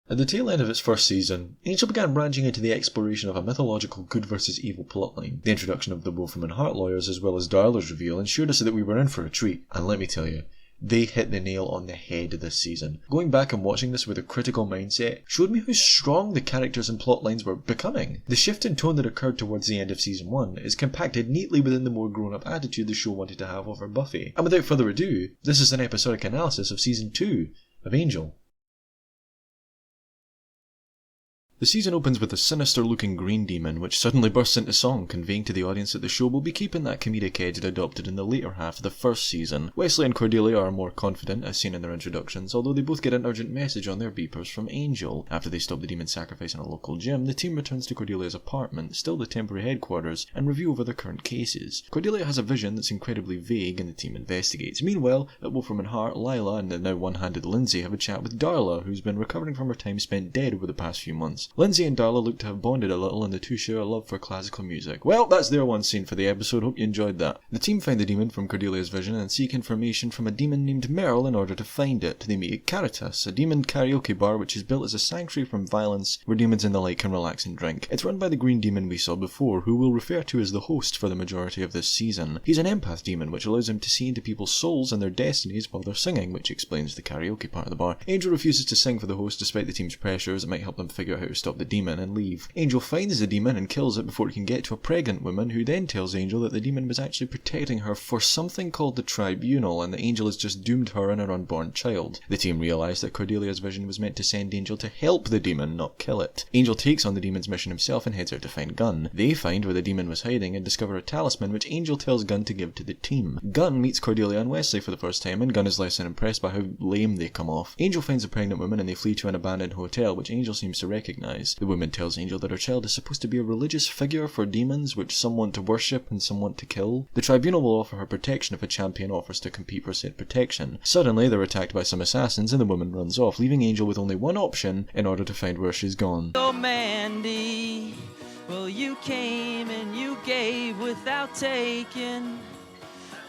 At the tail end of its first season, Angel began branching into the exploration of a mythological good versus evil plotline. The introduction of the Wolfram and Hart lawyers as well as Darla's reveal ensured us that we were in for a treat, and let me tell you, they hit the nail on the head this season. Going back and watching this with a critical mindset showed me how strong the characters and plot lines were becoming. The shift in tone that occurred towards the end of season 1 is compacted neatly within the more grown-up attitude the show wanted to have over Buffy. And without further ado, this is an episodic analysis of season 2 of Angel. The season opens with a sinister-looking green demon which suddenly bursts into song, conveying to the audience that the show will be keeping that comedic edge it adopted in the later half of the first season. Wesley and Cordelia are more confident, as seen in their introductions, although they both get an urgent message on their beepers from Angel. After they stop the demon sacrifice in a local gym, the team returns to Cordelia's apartment, still the temporary headquarters, and review over their current cases. Cordelia has a vision that's incredibly vague and the team investigates. Meanwhile, at Wolfram and Hart, Lila and the now one-handed Lindsay have a chat with Darla, who's been recovering from her time spent dead over the past few months. Lindsay and Darla look to have bonded a little and the two share a love for classical music. Well, that's their one scene for the episode, hope you enjoyed that. The team find the demon from Cordelia's vision and seek information from a demon named Merle in order to find it. They meet Caritas, a demon karaoke bar which is built as a sanctuary from violence where demons and the like can relax and drink. It's run by the green demon we saw before, who we'll refer to as the host for the majority of this season. He's an empath demon which allows him to see into people's souls and their destinies while they're singing, which explains the karaoke part of the bar. Angel refuses to sing for the host despite the team's pressures. It might help them figure out how to stop the demon and leave. Angel finds the demon and kills it before it can get to a pregnant woman, who then tells Angel that the demon was actually protecting her for something called the Tribunal and that Angel has just doomed her and her unborn child. The team realise that Cordelia's vision was meant to send Angel to help the demon, not kill it. Angel takes on the demon's mission himself and heads out to find Gunn. They find where the demon was hiding and discover a talisman which Angel tells Gunn to give to the team. Gunn meets Cordelia and Wesley for the first time and Gunn is less than impressed by how lame they come off. Angel finds a pregnant woman and they flee to an abandoned hotel which Angel seems to recognise. The woman tells Angel that her child is supposed to be a religious figure for demons which some want to worship and some want to kill. The Tribunal will offer her protection if a champion offers to compete for said protection. Suddenly they're attacked by some assassins and the woman runs off, leaving Angel with only one option in order to find where she's gone. Oh Mandy, well you came and you gave without taking,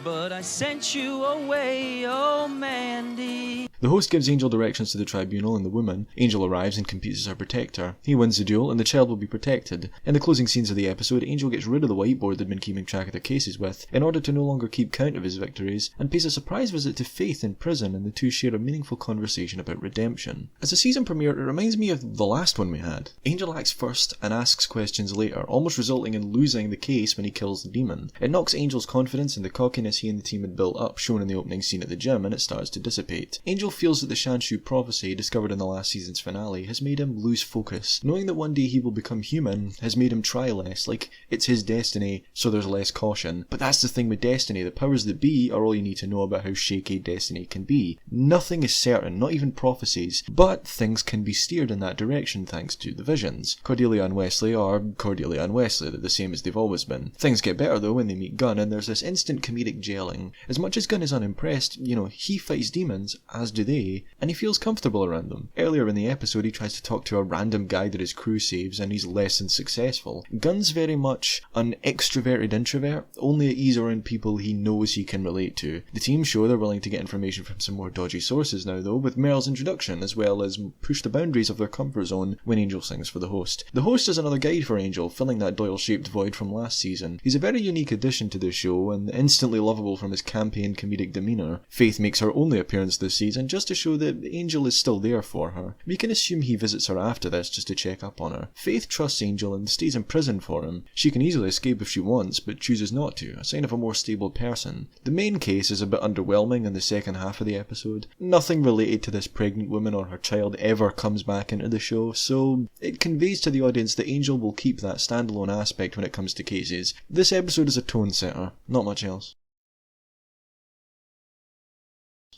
but I sent you away, oh Mandy. The host gives Angel directions to the Tribunal and the woman. Angel arrives and competes as her protector. He wins the duel and the child will be protected. In the closing scenes of the episode, Angel gets rid of the whiteboard they'd been keeping track of their cases with in order to no longer keep count of his victories, and pays a surprise visit to Faith in prison, and the two share a meaningful conversation about redemption. As a season premiere, it reminds me of the last one we had. Angel acts first and asks questions later, almost resulting in losing the case when he kills the demon. It knocks Angel's confidence and the cockiness he and the team had built up, shown in the opening scene at the gym, and it starts to dissipate. Angel feels that the Shanshu prophecy, discovered in the last season's finale, has made him lose focus. Knowing that one day he will become human has made him try less, like it's his destiny, so there's less caution. But that's the thing with destiny, the powers that be are all you need to know about how shaky destiny can be. Nothing is certain, not even prophecies, but things can be steered in that direction thanks to the visions. Cordelia and Wesley are Cordelia and Wesley, they're the same as they've always been. Things get better though when they meet Gunn, and there's this instant comedic gelling. As much as Gunn is unimpressed, he fights demons, as do they, and he feels comfortable around them. Earlier in the episode he tries to talk to a random guy that his crew saves and he's less than successful. Gunn's very much an extroverted introvert, only at ease around people he knows he can relate to. The team show they're willing to get information from some more dodgy sources now though, with Merle's introduction, as well as push the boundaries of their comfort zone when Angel sings for the host. The host is another guide for Angel, filling that Doyle-shaped void from last season. He's a very unique addition to the show and instantly lovable from his campy and comedic demeanour. Faith makes her only appearance this season just to show that Angel is still there for her. We can assume he visits her after this just to check up on her. Faith trusts Angel and stays in prison for him. She can easily escape if she wants, but chooses not to, a sign of a more stable person. The main case is a bit underwhelming in the second half of the episode. Nothing related to this pregnant woman or her child ever comes back into the show, so it conveys to the audience that Angel will keep that standalone aspect when it comes to cases. This episode is a tone setter, not much else.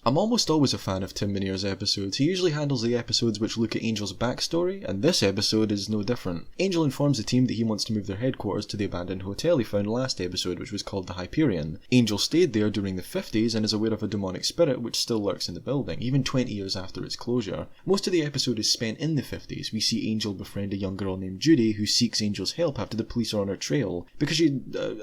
I'm almost always a fan of Tim Minear's episodes. He usually handles the episodes which look at Angel's backstory, and this episode is no different. Angel informs the team that he wants to move their headquarters to the abandoned hotel he found last episode, which was called the Hyperion. Angel stayed there during the 50s and is aware of a demonic spirit which still lurks in the building, even 20 years after its closure. Most of the episode is spent in the 50s. We see Angel befriend a young girl named Judy who seeks Angel's help after the police are on her trail, because she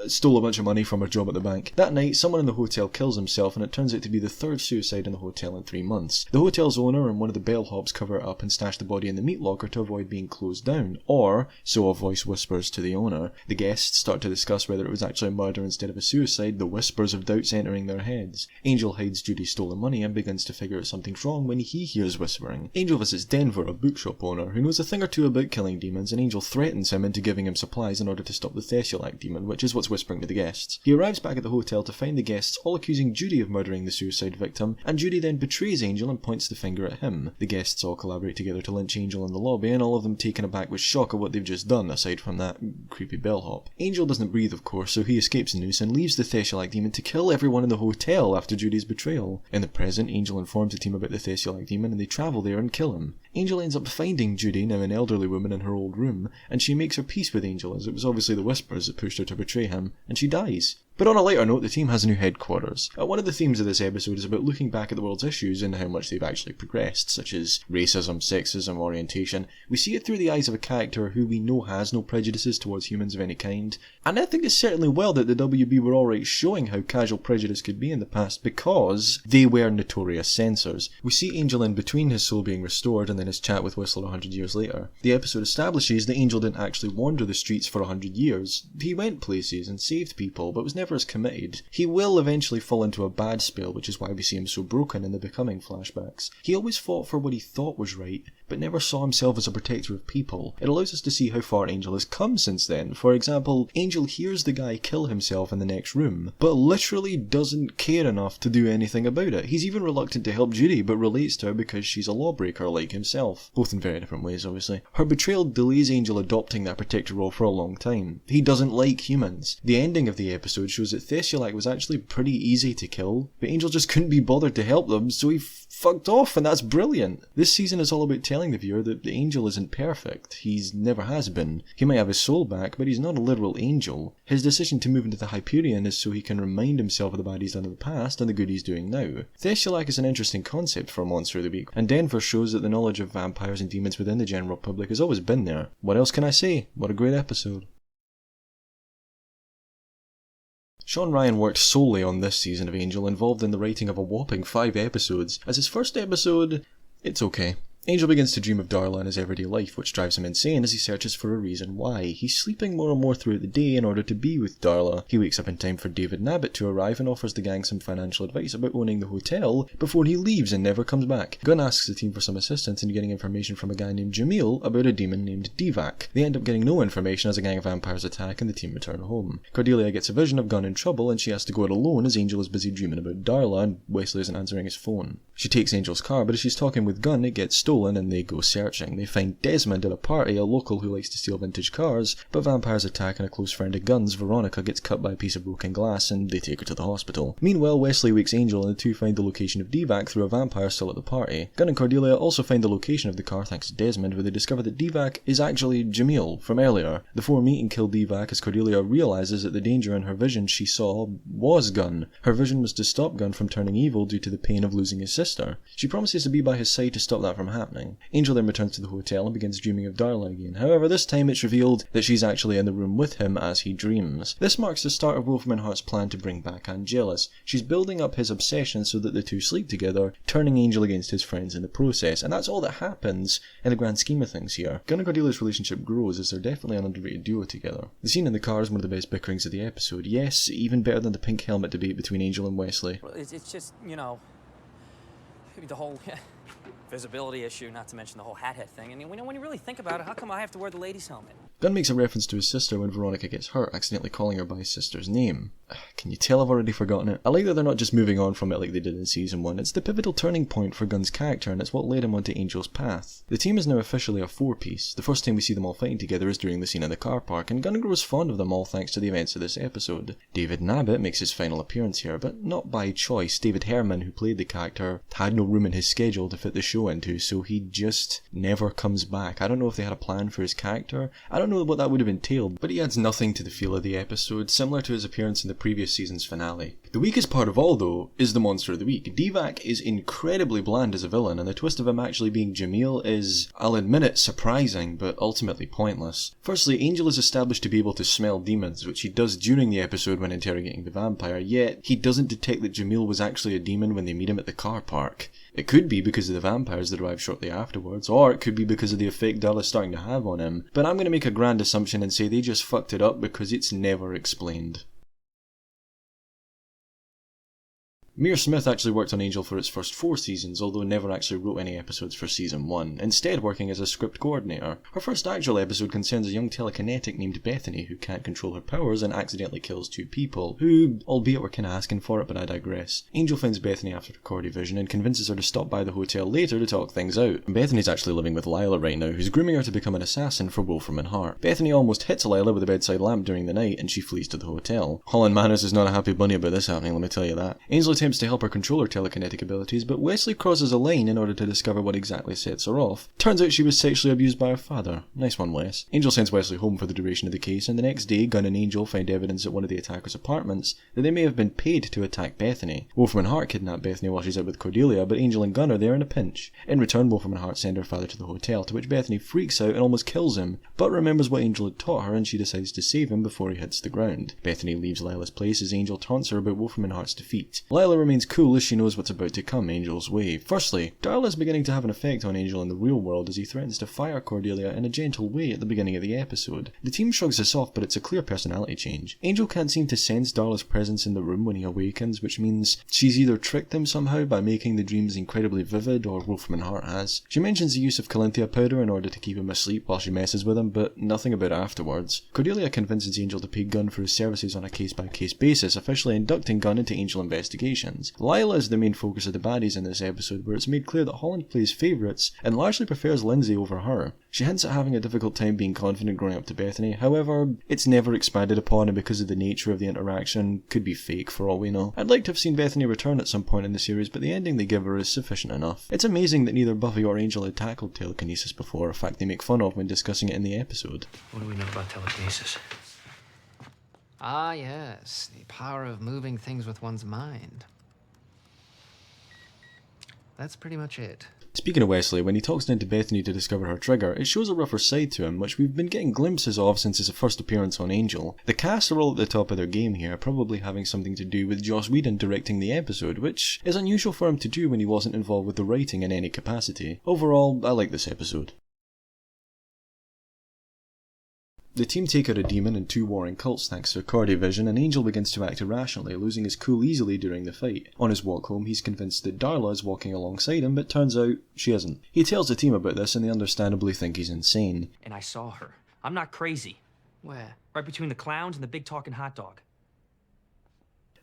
stole a bunch of money from her job at the bank. That night, someone in the hotel kills himself and it turns out to be the third suicide suicide in the hotel in 3 months. The hotel's owner and one of the bellhops cover it up and stash the body in the meat locker to avoid being closed down, or so a voice whispers to the owner. The guests start to discuss whether it was actually a murder instead of a suicide, the whispers of doubts entering their heads. Angel hides Judy's stolen money and begins to figure out something's wrong when he hears whispering. Angel visits Denver, a bookshop owner, who knows a thing or two about killing demons, and Angel threatens him into giving him supplies in order to stop the Thesiolac demon, which is what's whispering to the guests. He arrives back at the hotel to find the guests all accusing Judy of murdering the suicide victim, and Judy then betrays Angel and points the finger at him. The guests all collaborate together to lynch Angel in the lobby, and all of them taken aback with shock at what they've just done, aside from that creepy bellhop. Angel doesn't breathe, of course, so he escapes the noose and leaves the Thesiolac demon to kill everyone in the hotel after Judy's betrayal. In the present, Angel informs the team about the Thesiolac demon and they travel there and kill him. Angel ends up finding Judy, now an elderly woman, in her old room, and she makes her peace with Angel, as it was obviously the whispers that pushed her to betray him, and she dies. But on a lighter note, the team has a new headquarters. One of the themes of this episode is about looking back at the world's issues and how much they've actually progressed, such as racism, sexism, orientation. We see it through the eyes of a character who we know has no prejudices towards humans of any kind, and I think it's certainly well that the WB were alright showing how casual prejudice could be in the past, because they were notorious censors. We see Angel in between his soul being restored and then his chat with Whistler 100 years later. The episode establishes that Angel didn't actually wander the streets for 100 years. He went places and saved people, but was never as committed. He will eventually fall into a bad spell, which is why we see him so broken in the Becoming flashbacks. He always fought for what he thought was right, but never saw himself as a protector of people. It allows us to see how far Angel has come since then. For example, Angel hears the guy kill himself in the next room, but literally doesn't care enough to do anything about it. He's even reluctant to help Judy, but relates to her because she's a lawbreaker like himself. Both in very different ways, obviously. Her betrayal delays Angel adopting that protector role for a long time. He doesn't like humans. The ending of the episode shows that Thesiolac was actually pretty easy to kill, but Angel just couldn't be bothered to help them, so he fucked off, and that's brilliant. This season is all about telling the viewer that the Angel isn't perfect. He's never has been. He might have his soul back, but he's not a literal angel. His decision to move into the Hyperion is so he can remind himself of the bad he's done in the past and the good he's doing now. Thesiolac is an interesting concept for a Monster of the Week, and Denver shows that the knowledge of vampires and demons within the general public has always been there. What else can I say? What a great episode. Sean Ryan worked solely on this season of Angel, involved in the writing of a whopping 5 episodes. As his first episode, it's okay. Angel begins to dream of Darla in his everyday life, which drives him insane as he searches for a reason why. He's sleeping more and more throughout the day in order to be with Darla. He wakes up in time for David Nabbit to arrive and offers the gang some financial advice about owning the hotel before he leaves and never comes back. Gunn asks the team for some assistance in getting information from a guy named Jamil about a demon named Divac. They end up getting no information as a gang of vampires attack and the team return home. Cordelia gets a vision of Gunn in trouble and she has to go it alone as Angel is busy dreaming about Darla and Wesley isn't answering his phone. She takes Angel's car, but as she's talking with Gunn, it gets stolen and they go searching. They find Desmond at a party, a local who likes to steal vintage cars, but vampires attack and a close friend of Gunn's, Veronica, gets cut by a piece of broken glass and they take her to the hospital. Meanwhile, Wesley wakes Angel and the two find the location of Divac through a vampire still at the party. Gunn and Cordelia also find the location of the car thanks to Desmond, where they discover that Divac is actually Jamil from earlier. The four meet and kill Divac as Cordelia realises that the danger in her vision she saw was Gunn. Her vision was to stop Gunn from turning evil due to the pain of losing his sister. She promises to be by his side to stop that from happening. Angel then returns to the hotel and begins dreaming of Darla again. However, this time it's revealed that she's actually in the room with him as he dreams. This marks the start of Wolfram Hart's plan to bring back Angelus. She's building up his obsession so that the two sleep together, turning Angel against his friends in the process, and that's all that happens in the grand scheme of things here. Gunn and Cordelia's relationship grows as they're definitely an underrated duo together. The scene in the car is one of the best bickerings of the episode. Yes, even better than the pink helmet debate between Angel and Wesley. Well, it's just, you know, the whole visibility issue, not to mention the whole hat thing. I mean, when you really think about it, how come I have to wear the lady's helmet? Gunn makes a reference to his sister when Veronica gets hurt, accidentally calling her by his sister's name. Can you tell I've already forgotten it? I like that they're not just moving on from it like they did in Season 1. It's the pivotal turning point for Gunn's character, and it's what led him onto Angel's path. The team is now officially a 4-piece. The first time we see them all fighting together is during the scene in the car park, and Gunn grows fond of them all thanks to the events of this episode. David Nabbit makes his final appearance here, but not by choice. David Herman, who played the character, had no room in his schedule to fit the show into, so he just never comes back. I don't know if they had a plan for his character. I don't know what that would have entailed, but he adds nothing to the feel of the episode. Similar to his appearance in the the previous season's finale. The weakest part of all, though, is the monster of the week. Divac is incredibly bland as a villain, and the twist of him actually being Jamil is, I'll admit it, surprising, but ultimately pointless. Firstly, Angel is established to be able to smell demons, which he does during the episode when interrogating the vampire, yet he doesn't detect that Jamil was actually a demon when they meet him at the car park. It could be because of the vampires that arrive shortly afterwards, or it could be because of the effect Darla's starting to have on him, but I'm going to make a grand assumption and say they just fucked it up because it's never explained. Mira Smith actually worked on Angel for its first 4 seasons, although never actually wrote any episodes for season 1, instead working as a script coordinator. Her first actual episode concerns a young telekinetic named Bethany who can't control her powers and accidentally kills 2 people, who, albeit were kinda asking for it, but I digress. Angel finds Bethany after her cordivision and convinces her to stop by the hotel later to talk things out. Bethany's actually living with Lila right now, who's grooming her to become an assassin for Wolfram and Hart. Bethany almost hits Lila with a bedside lamp during the night and she flees to the hotel. Holland Manners is not a happy bunny about this happening, let me tell you that. Angel attempts to help her control her telekinetic abilities, but Wesley crosses a line in order to discover what exactly sets her off. Turns out she was sexually abused by her father. Nice one, Wes. Angel sends Wesley home for the duration of the case, and the next day, Gunn and Angel find evidence at one of the attackers' apartments that they may have been paid to attack Bethany. Wolfram and Hart kidnap Bethany while she's out with Cordelia, but Angel and Gunn are there in a pinch. In return, Wolfram and Hart send her father to the hotel, to which Bethany freaks out and almost kills him, but remembers what Angel had taught her and she decides to save him before he hits the ground. Bethany leaves Lila's place as Angel taunts her about Wolfram and Hart's defeat. Lila remains cool as she knows what's about to come Angel's way. Firstly, Darla is beginning to have an effect on Angel in the real world as he threatens to fire Cordelia in a gentle way at the beginning of the episode. The team shrugs this off, but it's a clear personality change. Angel can't seem to sense Darla's presence in the room when he awakens, which means she's either tricked him somehow by making the dreams incredibly vivid, or Wolfram and Hart has. She mentions the use of Calinthia powder in order to keep him asleep while she messes with him, but nothing about it afterwards. Cordelia convinces Angel to pay Gunn for his services on a case-by-case basis, officially inducting Gunn into Angel investigations. Lila is the main focus of the baddies in this episode, where it's made clear that Holland plays favourites and largely prefers Lindsay over her. She hints at having a difficult time being confident growing up to Bethany, however, it's never expanded upon, and because of the nature of the interaction, could be fake for all we know. I'd like to have seen Bethany return at some point in the series, but the ending they give her is sufficient enough. It's amazing that neither Buffy or Angel had tackled telekinesis before, a fact they make fun of when discussing it in the episode. What do we know about telekinesis? Ah, yes, the power of moving things with one's mind. That's pretty much it. Speaking of Wesley, when he talks down to Bethany to discover her trigger, it shows a rougher side to him, which we've been getting glimpses of since his first appearance on Angel. The cast are all at the top of their game here, probably having something to do with Joss Whedon directing the episode, which is unusual for him to do when he wasn't involved with the writing in any capacity. Overall, I like this episode. The team take out a demon and 2 warring cults thanks to cordivision, and Angel begins to act irrationally, losing his cool easily during the fight. On his walk home, he's convinced that Darla is walking alongside him, but turns out she isn't. He tells the team about this and they understandably think he's insane. And I saw her. I'm not crazy. Where? Right between the clowns and the big talking hot dog.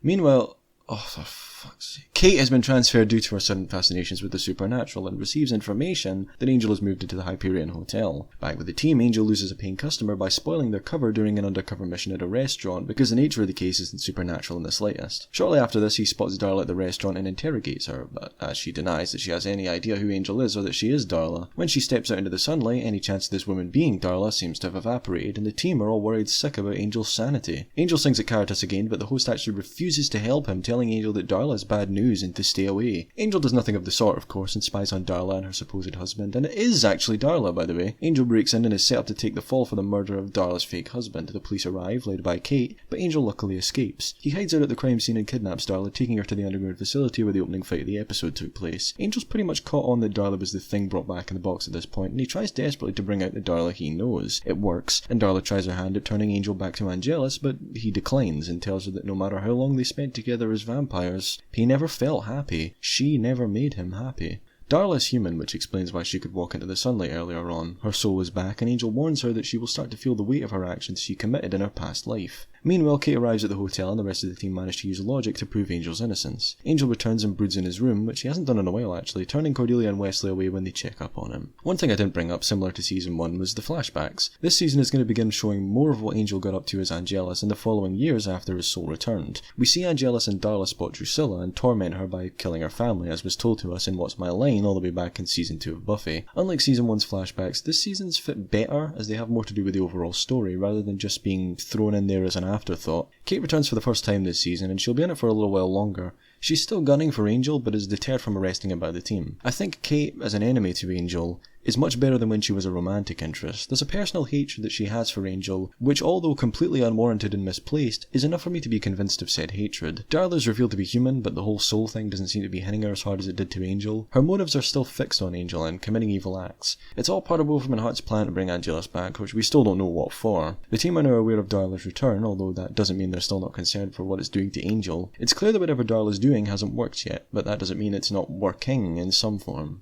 Meanwhile, oh, for fuck's sake. Kate has been transferred due to her sudden fascinations with the supernatural and receives information that Angel has moved into the Hyperion Hotel. Back with the team, Angel loses a paying customer by spoiling their cover during an undercover mission at a restaurant because the nature of the case isn't supernatural in the slightest. Shortly after this, he spots Darla at the restaurant and interrogates her, but as she denies that she has any idea who Angel is or that she is Darla. When she steps out into the sunlight, any chance of this woman being Darla seems to have evaporated, and the team are all worried sick about Angel's sanity. Angel sings at Caritas again, but the host actually refuses to help him, telling Angel that Darla is bad news and to stay away. Angel does nothing of the sort, of course, and spies on Darla and her supposed husband, and it is actually Darla, by the way. Angel breaks in and is set up to take the fall for the murder of Darla's fake husband. The police arrive, led by Kate, but Angel luckily escapes. He hides out at the crime scene and kidnaps Darla, taking her to the underground facility where the opening fight of the episode took place. Angel's pretty much caught on that Darla was the thing brought back in the box at this point, and he tries desperately to bring out the Darla he knows. It works, and Darla tries her hand at turning Angel back to Angelus, but he declines and tells her that no matter how long they spent together as vampires, he never felt happy. She never made him happy. Darla is human, which explains why she could walk into the sunlight earlier on. Her soul is back, and Angel warns her that she will start to feel the weight of her actions she committed in her past life. Meanwhile, Kate arrives at the hotel and the rest of the team manage to use logic to prove Angel's innocence. Angel returns and broods in his room, which he hasn't done in a while actually, turning Cordelia and Wesley away when they check up on him. One thing I didn't bring up, similar to season 1, was the flashbacks. This season is going to begin showing more of what Angel got up to as Angelus in the following years after his soul returned. We see Angelus and Darla spot Drusilla and torment her by killing her family, as was told to us in What's My Line all the way back in season 2 of Buffy. Unlike season 1's flashbacks, this season's fit better as they have more to do with the overall story rather than just being thrown in there as an afterthought. Kate returns for the first time this season, and she'll be in it for a little while longer. She's still gunning for Angel, but is deterred from arresting him by the team. I think Kate, as an enemy to Angel, is much better than when she was a romantic interest. There's a personal hatred that she has for Angel, which, although completely unwarranted and misplaced, is enough for me to be convinced of said hatred. Darla is revealed to be human, but the whole soul thing doesn't seem to be hitting her as hard as it did to Angel. Her motives are still fixed on Angel and committing evil acts. It's all part of Wyndam-Pryce's plan to bring Angelus back, which we still don't know what for. The team are now aware of Darla's return, although that doesn't mean they're still not concerned for what it's doing to Angel. It's clear that whatever Darla's doing hasn't worked yet, but that doesn't mean it's not working in some form.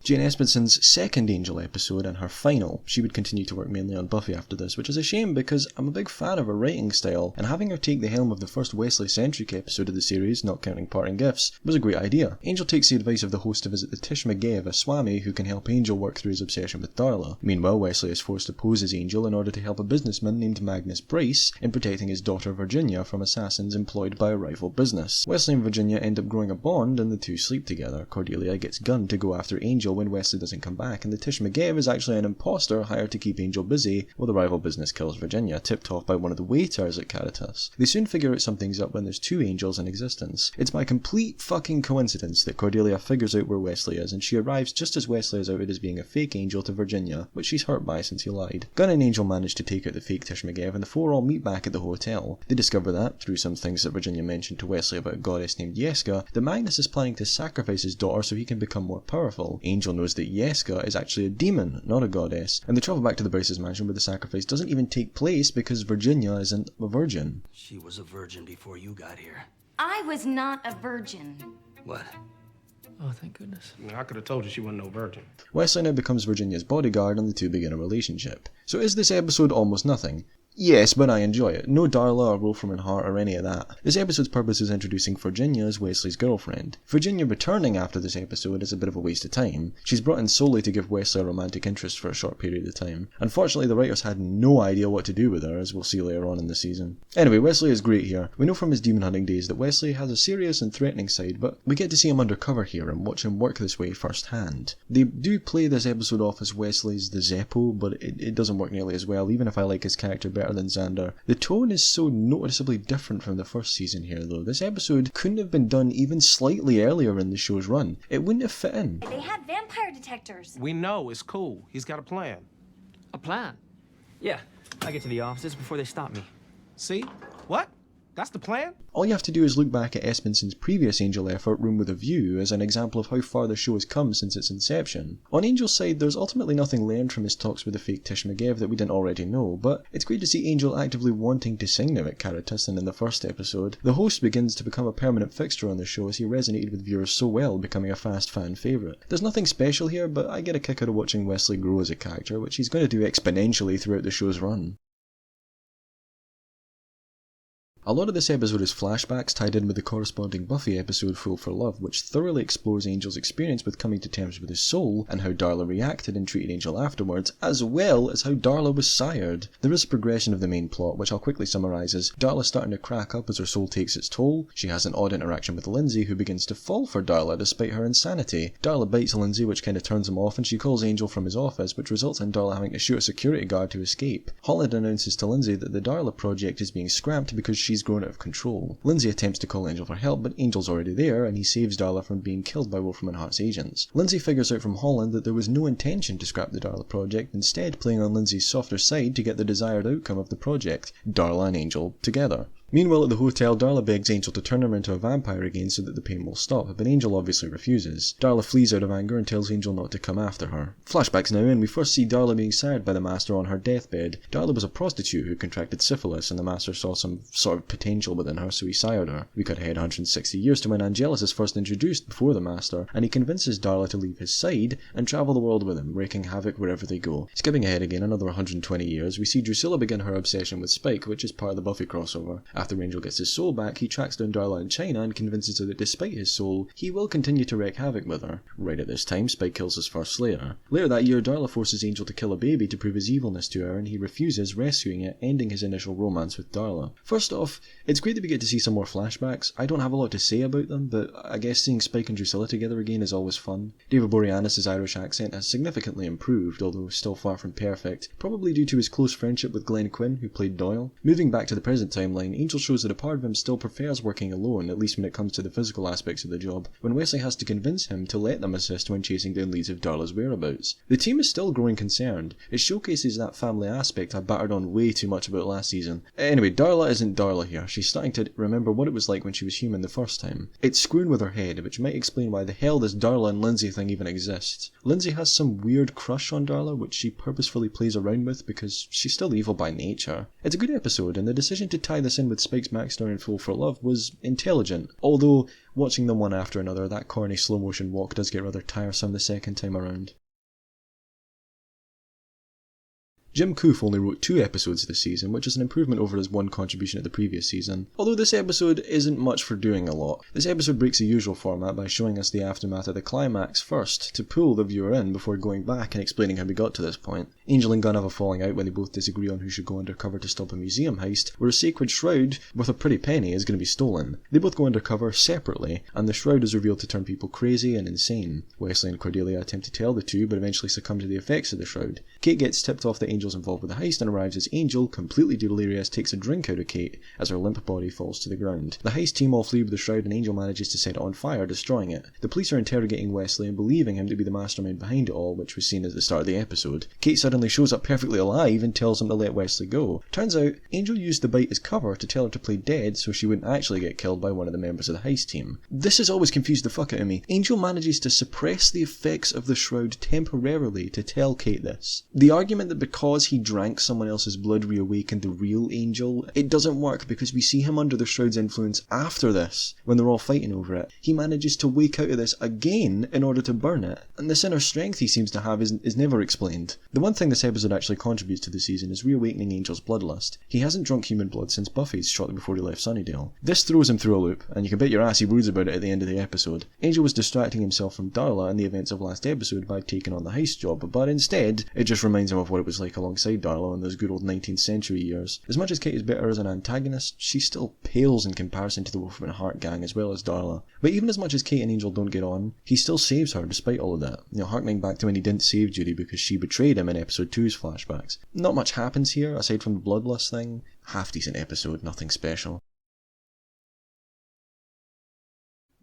Jane Espenson's second Angel episode and her final. She would continue to work mainly on Buffy after this, which is a shame because I'm a big fan of her writing style, and having her take the helm of the first Wesley-centric episode of the series, not counting Parting Gifts, was a great idea. Angel takes the advice of the host to visit the Tishmagev, a Swami who can help Angel work through his obsession with Darla. Meanwhile, Wesley is forced to pose as Angel in order to help a businessman named Magnus Bryce in protecting his daughter Virginia from assassins employed by a rival business. Wesley and Virginia end up growing a bond and the two sleep together. Cordelia gets gunned to go after Angel when Wesley doesn't come back, and the Tishmagev is actually an imposter hired to keep Angel busy while the rival business kills Virginia, tipped off by one of the waiters at Caritas. They soon figure out something's up when there's two Angels in existence. It's by complete fucking coincidence that Cordelia figures out where Wesley is, and she arrives just as Wesley is outed as being a fake Angel to Virginia, which she's hurt by since he lied. Gunn and Angel manage to take out the fake Tishmagev, and the four all meet back at the hotel. They discover that, through some things that Virginia mentioned to Wesley about a goddess named Yeska, that Magnus is planning to sacrifice his daughter so he can become more powerful. Angel knows that Yeska is actually a demon, not a goddess, and they travel back to the Bryce's mansion where the sacrifice doesn't even take place because Virginia isn't a virgin. She was a virgin before you got here. I was not a virgin. What? Oh, thank goodness. I mean, I could have told you she wasn't no virgin. Wesley now becomes Virginia's bodyguard and the two begin a relationship. So is this episode almost nothing? Yes, but I enjoy it. No Darla or Wolfram and Hart or any of that. This episode's purpose is introducing Virginia as Wesley's girlfriend. Virginia returning after this episode is a bit of a waste of time. She's brought in solely to give Wesley a romantic interest for a short period of time. Unfortunately, the writers had no idea what to do with her, as we'll see later on in the season. Anyway, Wesley is great here. We know from his demon hunting days that Wesley has a serious and threatening side, but we get to see him undercover here and watch him work this way firsthand. They do play this episode off as Wesley's the Zeppo, but it doesn't work nearly as well, even if I like his character better than Xander. The tone is so noticeably different from the first season here though. This episode couldn't have been done even slightly earlier in the show's run. It wouldn't have fit in. They had vampire detectors. We know, it's cool. He's got a plan. A plan? Yeah, I get to the offices before they stop me. See? What? That's the plan? All you have to do is look back at Espenson's previous Angel effort, Room with a View, as an example of how far the show has come since its inception. On Angel's side, there's ultimately nothing learned from his talks with the fake Tishmagev that we didn't already know, but it's great to see Angel actively wanting to sing now at Caritas, and in the first episode, the host begins to become a permanent fixture on the show as he resonated with viewers so well, becoming a fast fan favourite. There's nothing special here, but I get a kick out of watching Wesley grow as a character, which he's going to do exponentially throughout the show's run. A lot of this episode is flashbacks tied in with the corresponding Buffy episode Fool for Love, which thoroughly explores Angel's experience with coming to terms with his soul, and how Darla reacted and treated Angel afterwards, as well as how Darla was sired. There is a progression of the main plot, which I'll quickly summarise as Darla starting to crack up as her soul takes its toll. She has an odd interaction with Lindsay, who begins to fall for Darla despite her insanity. Darla bites Lindsay, which kind of turns him off, and she calls Angel from his office, which results in Darla having to shoot a security guard to escape. Holland announces to Lindsay that the Darla project is being scrapped because she's grown out of control. Lindsay attempts to call Angel for help, but Angel's already there, and he saves Darla from being killed by Wyndam-Pryce's agents. Lindsay figures out from Holland that there was no intention to scrap the Darla project, instead playing on Lindsay's softer side to get the desired outcome of the project, Darla and Angel together. Meanwhile, at the hotel, Darla begs Angel to turn her into a vampire again so that the pain will stop, but Angel obviously refuses. Darla flees out of anger and tells Angel not to come after her. Flashbacks now, and we first see Darla being sired by the Master on her deathbed. Darla was a prostitute who contracted syphilis, and the Master saw some sort of potential within her, so he sired her. We cut ahead 160 years to when Angelus is first introduced before the Master, and he convinces Darla to leave his side and travel the world with him, wreaking havoc wherever they go. Skipping ahead again another 120 years, we see Drusilla begin her obsession with Spike, which is part of the Buffy crossover. After Angel gets his soul back, he tracks down Darla in China and convinces her that despite his soul, he will continue to wreak havoc with her. Right at this time, Spike kills his first Slayer. Later that year, Darla forces Angel to kill a baby to prove his evilness to her, and he refuses, rescuing it, ending his initial romance with Darla. First off, it's great that we get to see some more flashbacks. I don't have a lot to say about them, but I guess seeing Spike and Drusilla together again is always fun. David Boreanaz's Irish accent has significantly improved, although still far from perfect, probably due to his close friendship with Glenn Quinn, who played Doyle. Moving back to the present timeline, Angel shows that a part of him still prefers working alone, at least when it comes to the physical aspects of the job, when Wesley has to convince him to let them assist when chasing down leads of Darla's whereabouts. The team is still growing concerned. It showcases that family aspect I battered on way too much about last season. Anyway, Darla isn't Darla here. She's starting to remember what it was like when she was human the first time. It's screwing with her head, which might explain why the hell this Darla and Lindsay thing even exists. Lindsay has some weird crush on Darla, which she purposefully plays around with because she's still evil by nature. It's a good episode, and the decision to tie this in with Spike's backstory in Fool for Love was intelligent, although watching them one after another, that corny slow motion walk does get rather tiresome the second time around. Jim Koof only wrote 2 episodes this season, which is an improvement over his 1 contribution at the previous season, although this episode isn't much for doing a lot. This episode breaks the usual format by showing us the aftermath of the climax first, to pull the viewer in before going back and explaining how we got to this point. Angel and Gunn have a falling out when they both disagree on who should go undercover to stop a museum heist, where a sacred shroud, worth a pretty penny, is going to be stolen. They both go undercover separately, and the shroud is revealed to turn people crazy and insane. Wesley and Cordelia attempt to tell the two, but eventually succumb to the effects of the shroud. Kate gets tipped off that Angel's involved with the heist and arrives as Angel, completely delirious, takes a drink out of Kate as her limp body falls to the ground. The heist team all flee with the shroud and Angel manages to set it on fire, destroying it. The police are interrogating Wesley and believing him to be the mastermind behind it all, which was seen at the start of the episode. Kate suddenly shows up perfectly alive and tells him to let Wesley go. Turns out, Angel used the bite as cover to tell her to play dead so she wouldn't actually get killed by one of the members of the heist team. This has always confused the fuck out of me. Angel manages to suppress the effects of the shroud temporarily to tell Kate this. The argument that because he drank someone else's blood reawakened the real Angel, it doesn't work because we see him under the shroud's influence after this, when they're all fighting over it. He manages to wake out of this again in order to burn it, and this inner strength he seems to have is never explained. The one thing this episode actually contributes to the season is reawakening Angel's bloodlust. He hasn't drunk human blood since Buffy's shortly before he left Sunnydale. This throws him through a loop, and you can bet your ass he brooded about it at the end of the episode. Angel was distracting himself from Darla and the events of last episode by taking on the heist job, but instead, it just reminds him of what it was like alongside Darla in those good old 19th century years. As much as Kate is better as an antagonist, she still pales in comparison to the Wolfman Hart gang as well as Darla. But even as much as Kate and Angel don't get on, he still saves her despite all of that. Harkening back to when he didn't save Judy because she betrayed him in episode 2's flashbacks. Not much happens here aside from the bloodlust thing. Half decent episode, nothing special.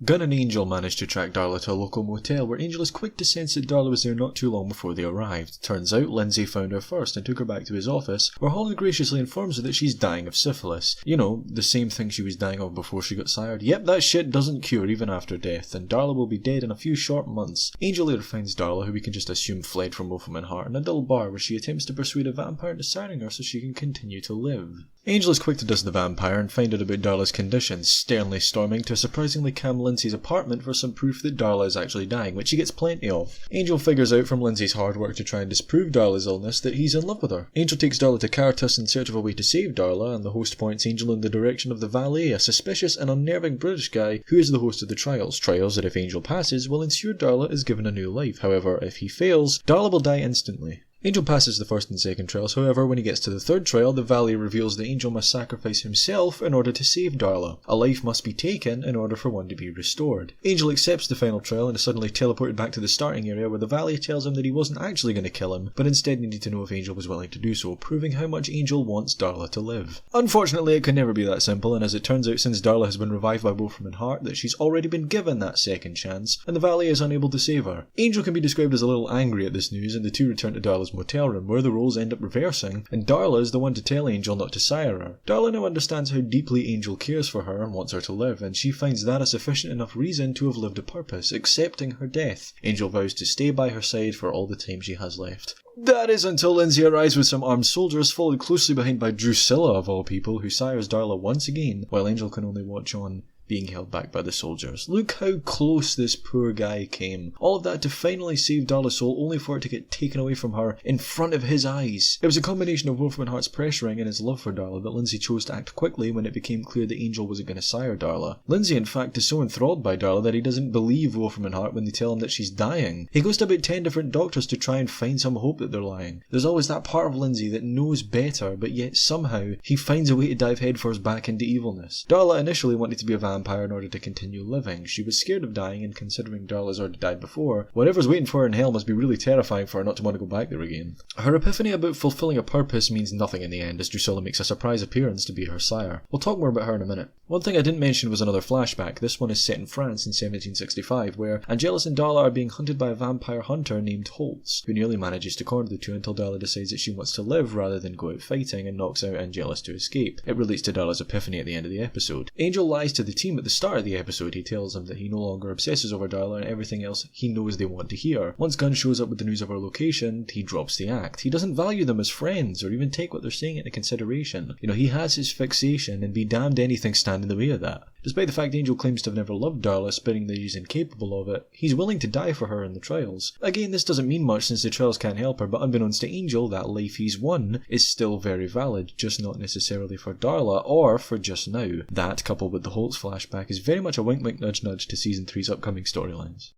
Gunn and Angel manage to track Darla to a local motel where Angel is quick to sense that Darla was there not too long before they arrived. Turns out Lindsay found her first and took her back to his office, where Holland graciously informs her that she's dying of syphilis. The same thing she was dying of before she got sired. Yep, that shit doesn't cure even after death, and Darla will be dead in a few short months. Angel later finds Darla, who we can just assume fled from Wolfman Hart, in a dull bar where she attempts to persuade a vampire into signing her so she can continue to live. Angel is quick to diss the vampire and find out about Darla's condition, sternly storming to surprisingly calm Lindsay's apartment for some proof that Darla is actually dying, which she gets plenty of. Angel figures out from Lindsay's hard work to try and disprove Darla's illness that he's in love with her. Angel takes Darla to Caritas in search of a way to save Darla, and the host points Angel in the direction of the valet, a suspicious and unnerving British guy who is the host of the trials. Trials that if Angel passes will ensure Darla is given a new life. However, if he fails, Darla will die instantly. Angel passes the first and second trials, however, when he gets to the third trial, the valet reveals that Angel must sacrifice himself in order to save Darla. A life must be taken in order for one to be restored. Angel accepts the final trial and is suddenly teleported back to the starting area where the valet tells him that he wasn't actually going to kill him, but instead needed to know if Angel was willing to do so, proving how much Angel wants Darla to live. Unfortunately, it could never be that simple, and as it turns out, since Darla has been revived by Wolfman Hart, that she's already been given that second chance, and the valet is unable to save her. Angel can be described as a little angry at this news, and the two return to Darla's motel room, where the roles end up reversing, and Darla is the one to tell Angel not to sire her. Darla now understands how deeply Angel cares for her and wants her to live, and she finds that a sufficient enough reason to have lived a purpose, accepting her death. Angel vows to stay by her side for all the time she has left. That is until Lindsay arrives with some armed soldiers, followed closely behind by Drusilla of all people, who sires Darla once again, while Angel can only watch on, being held back by the soldiers. Look how close this poor guy came. All of that to finally save Darla's soul, only for it to get taken away from her in front of his eyes. It was a combination of Wolfram and Hart's pressuring and his love for Darla that Lindsay chose to act quickly when it became clear that Angel wasn't going to sire Darla. Lindsay, in fact, is so enthralled by Darla that he doesn't believe Wolfram and Hart when they tell him that she's dying. He goes to about 10 different doctors to try and find some hope that they're lying. There's always that part of Lindsay that knows better, but yet somehow he finds a way to dive headfirst back into evilness. Darla initially wanted to be a vampire in order to continue living. She was scared of dying, and considering Darla's already died before, whatever's waiting for her in hell must be really terrifying for her not to want to go back there again. Her epiphany about fulfilling a purpose means nothing in the end, as Drusilla makes a surprise appearance to be her sire. We'll talk more about her in a minute. One thing I didn't mention was another flashback. This one is set in France in 1765, where Angelus and Darla are being hunted by a vampire hunter named Holtz, who nearly manages to corner the two until Darla decides that she wants to live rather than go out fighting and knocks out Angelus to escape. It relates to Darla's epiphany at the end of the episode. Angel lies to the team at the start of the episode. He tells them that he no longer obsesses over Darla and everything else he knows they want to hear. Once Gunn shows up with the news of her location, he drops the act. He doesn't value them as friends or even take what they're saying into consideration. He has his fixation, and be damned anything stand in the way of that. Despite the fact Angel claims to have never loved Darla, spitting that he's incapable of it, he's willing to die for her in the trials. Again, this doesn't mean much since the trials can't help her, but unbeknownst to Angel, that life he's won is still very valid, just not necessarily for Darla or for just now. That, coupled with the Holtz flashback, is very much a wink wink nudge nudge to Season 3's upcoming storylines.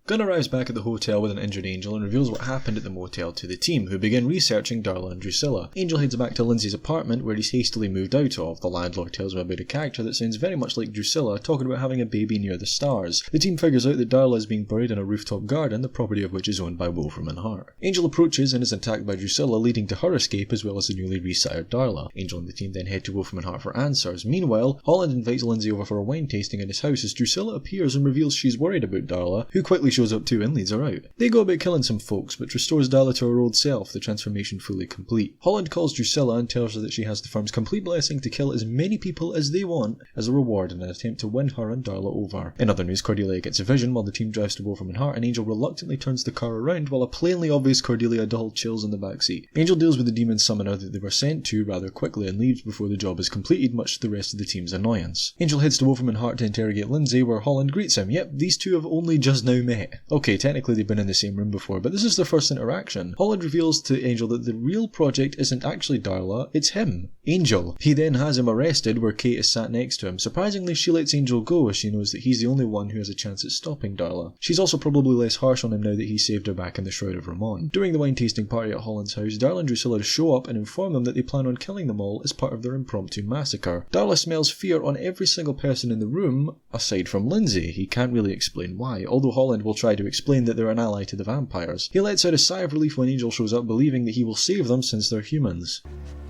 Gunn arrives back at the hotel with an injured Angel and reveals what happened at the motel to the team, who begin researching Darla and Drusilla. Angel heads back to Lindsay's apartment, where he's hastily moved out of. The landlord tells him about a character that sounds very much like Drusilla, talking about having a baby near the stars. The team figures out that Darla is being buried in a rooftop garden, the property of which is owned by Wolfram and Hart. Angel approaches and is attacked by Drusilla, leading to her escape as well as the newly resired Darla. Angel and the team then head to Wolfram and Hart for answers. Meanwhile, Holland invites Lindsay over for a wine tasting in his house as Drusilla appears and reveals she's worried about Darla, who quickly shows up too and leads her out. They go about killing some folks, which restores Darla to her old self, the transformation fully complete. Holland calls Drusilla and tells her that she has the firm's complete blessing to kill as many people as they want as a reward in an attempt to win her and Darla over. In other news, Cordelia gets a vision while the team drives to Wolfram and Hart, and Angel reluctantly turns the car around while a plainly obvious Cordelia doll chills in the backseat. Angel deals with the demon summoner that they were sent to rather quickly and leaves before the job is completed, much to the rest of the team's annoyance. Angel heads to Wolfram and Hart to interrogate Lindsay, where Holland greets him. Yep, these two have only just now met. Okay, technically they've been in the same room before, but this is their first interaction. Holland reveals to Angel that the real project isn't actually Darla, it's him, Angel. He then has him arrested where Kate is sat next to him. Surprisingly, she lets Angel go as she knows that he's the only one who has a chance at stopping Darla. She's also probably less harsh on him now that he saved her back in the Shroud of Rahmon. During the wine tasting party at Holland's house, Darla and Drusilla show up and inform them that they plan on killing them all as part of their impromptu massacre. Darla smells fear on every single person in the room, aside from Lindsay. He can't really explain why, although Holland will try to explain that they're an ally to the vampires. He lets out a sigh of relief when Angel shows up, believing that he will save them since they're humans.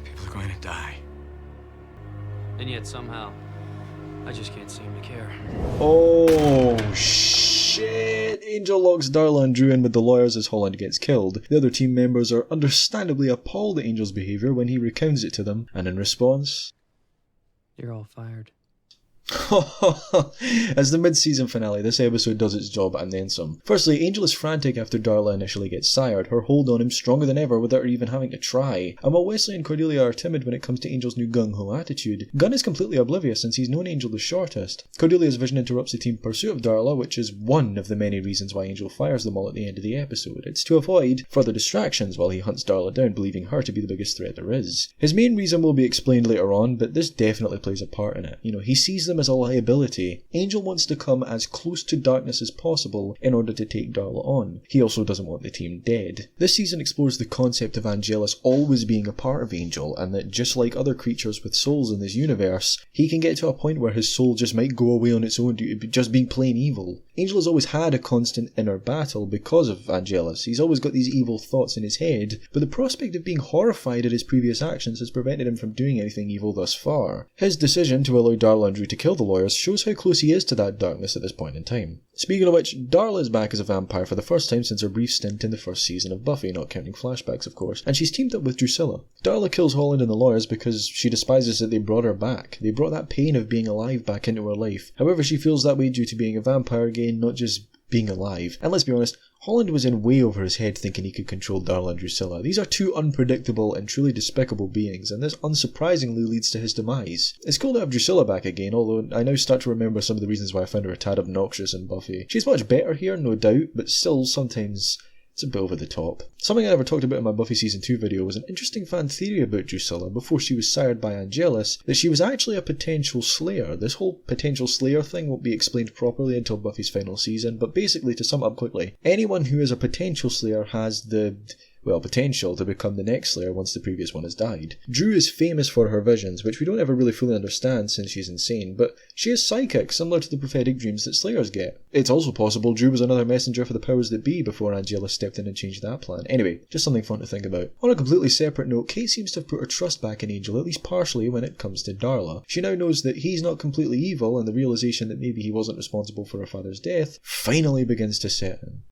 People are going to die. And yet somehow, I just can't seem to care. Oh shit! Angel locks Darla and Drew in with the lawyers as Holland gets killed. The other team members are understandably appalled at Angel's behaviour when he recounts it to them, and in response, You're all fired. As the mid-season finale, this episode does its job and then some. Firstly, Angel is frantic after Darla initially gets sired, her hold on him stronger than ever without her even having to try. And while Wesley and Cordelia are timid when it comes to Angel's new gung-ho attitude, Gunn is completely oblivious since he's known Angel the shortest. Cordelia's vision interrupts the team's pursuit of Darla, which is one of the many reasons why Angel fires them all at the end of the episode. It's to avoid further distractions while he hunts Darla down, believing her to be the biggest threat there is. His main reason will be explained later on, but this definitely plays a part in it. He sees them as a liability. Angel wants to come as close to darkness as possible in order to take Darla on. He also doesn't want the team dead. This season explores the concept of Angelus always being a part of Angel, and that just like other creatures with souls in this universe, he can get to a point where his soul just might go away on its own due to just being plain evil. Angel has always had a constant inner battle because of Angelus. He's always got these evil thoughts in his head, but the prospect of being horrified at his previous actions has prevented him from doing anything evil thus far. His decision to allow Darla and Drew to kill the lawyers shows how close he is to that darkness at this point in time. Speaking of which, Darla is back as a vampire for the first time since her brief stint in the first season of Buffy, not counting flashbacks of course, and she's teamed up with Drusilla. Darla kills Holland and the lawyers because she despises that they brought her back. They brought that pain of being alive back into her life. However, she feels that way due to being a vampire again, not just being alive. And let's be honest, Holland was in way over his head thinking he could control Darla and Drusilla. These are two unpredictable and truly despicable beings, and this unsurprisingly leads to his demise. It's cool to have Drusilla back again, although I now start to remember some of the reasons why I found her a tad obnoxious in Buffy. She's much better here, no doubt, but still sometimes it's a bit over the top. Something I never talked about in my Buffy Season 2 video was an interesting fan theory about Drusilla before she was sired by Angelus, that she was actually a potential slayer. This whole potential slayer thing won't be explained properly until Buffy's final season, but basically, to sum up quickly, anyone who is a potential slayer has the potential to become the next Slayer once the previous one has died. Drew is famous for her visions, which we don't ever really fully understand since she's insane, but she is psychic, similar to the prophetic dreams that Slayers get. It's also possible Drew was another messenger for the powers that be before Angelus stepped in and changed that plan. Anyway, just something fun to think about. On a completely separate note, Kate seems to have put her trust back in Angel, at least partially when it comes to Darla. She now knows that he's not completely evil, and the realization that maybe he wasn't responsible for her father's death finally begins to set in.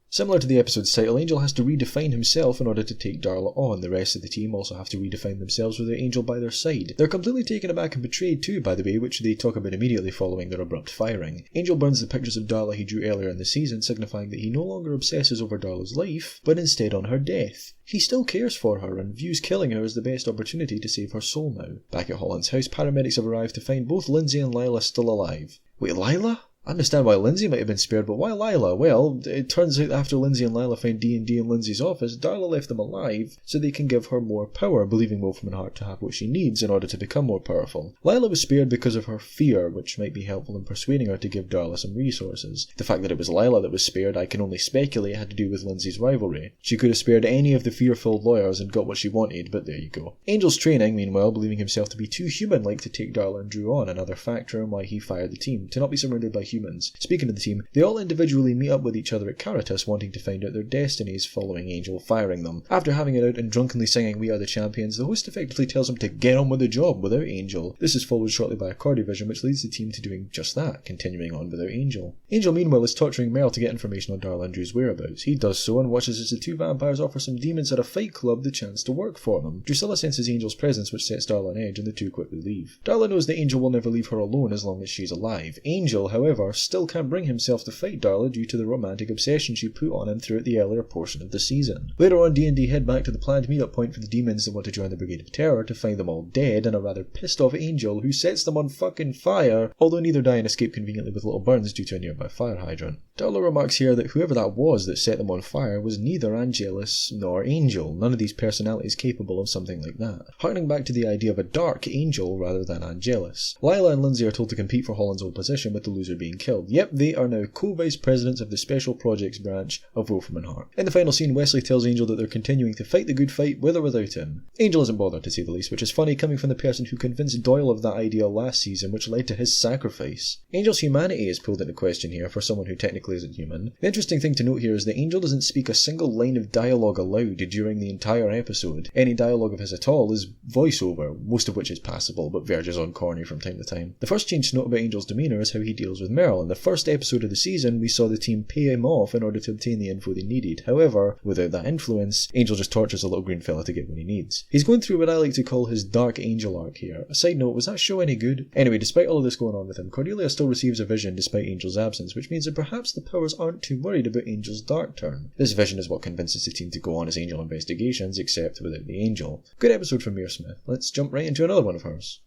Similar to the episode's title, Angel has to redefine himself in order to take Darla on. The rest of the team also have to redefine themselves with Angel by their side. They're completely taken aback and betrayed too, by the way, which they talk about immediately following their abrupt firing. Angel burns the pictures of Darla he drew earlier in the season, signifying that he no longer obsesses over Darla's life, but instead on her death. He still cares for her and views killing her as the best opportunity to save her soul now. Back at Holland's house, paramedics have arrived to find both Lindsay and Lila still alive. Wait, Lila? I understand why Lindsay might have been spared, but why Lila? Well, it turns out after Lindsay and Lila find D&D in Lindsay's office, Darla left them alive so they can give her more power, believing Wolfram and Hart to have what she needs in order to become more powerful. Lila was spared because of her fear, which might be helpful in persuading her to give Darla some resources. The fact that it was Lila that was spared, I can only speculate, had to do with Lindsay's rivalry. She could have spared any of the fear-filled lawyers and got what she wanted, but there you go. Angel's training, meanwhile, believing himself to be too human-like to take Darla and Drew on, another factor in why he fired the team, to not be surrounded by humans. Speaking of the team, they all individually meet up with each other at Caritas, wanting to find out their destinies following Angel firing them. After having it out and drunkenly singing "We Are the Champions," the host effectively tells them to get on with the job without Angel. This is followed shortly by a core division, which leads the team to doing just that, continuing on without Angel. Angel meanwhile is torturing Merle to get information on Darla and Drew's whereabouts. He does so and watches as the two vampires offer some demons at a fight club the chance to work for them. Drusilla senses Angel's presence, which sets Darla on edge, and the two quickly leave. Darla knows that Angel will never leave her alone as long as she's alive. Angel, however, still can't bring himself to fight Darla due to the romantic obsession she put on him throughout the earlier portion of the season. Later on, D&D head back to the planned meetup point for the demons that want to join the Brigade of Terror to find them all dead and a rather pissed off Angel who sets them on fucking fire, although neither die and escape conveniently with little burns due to a nearby fire hydrant. Darla remarks here that whoever that was that set them on fire was neither Angelus nor Angel, none of these personalities capable of something like that, harkening back to the idea of a dark angel rather than Angelus. Lila and Lindsay are told to compete for Holland's old position, with the loser being killed. Yep, they are now co-vice presidents of the Special Projects branch of Wolfram and Hart. In the final scene, Wesley tells Angel that they're continuing to fight the good fight with or without him. Angel isn't bothered, to say the least, which is funny coming from the person who convinced Doyle of that idea last season, which led to his sacrifice. Angel's humanity is pulled into question here for someone who technically isn't human. The interesting thing to note here is that Angel doesn't speak a single line of dialogue aloud during the entire episode. Any dialogue of his at all is voiceover, most of which is passable, but verges on corny from time to time. The first change to note about Angel's demeanour is how he deals with Merle. In the first episode of the season, we saw the team pay him off in order to obtain the info they needed. However, without that influence, Angel just tortures a little green fella to get what he needs. He's going through what I like to call his Dark Angel arc here. A side note, was that show any good? Anyway, despite all of this going on with him, Cordelia still receives a vision despite Angel's absence, which means that perhaps the powers aren't too worried about Angel's dark turn. This vision is what convinces the team to go on as Angel investigations, except without the Angel. Good episode from Mira Smith. Let's jump right into another one of hers.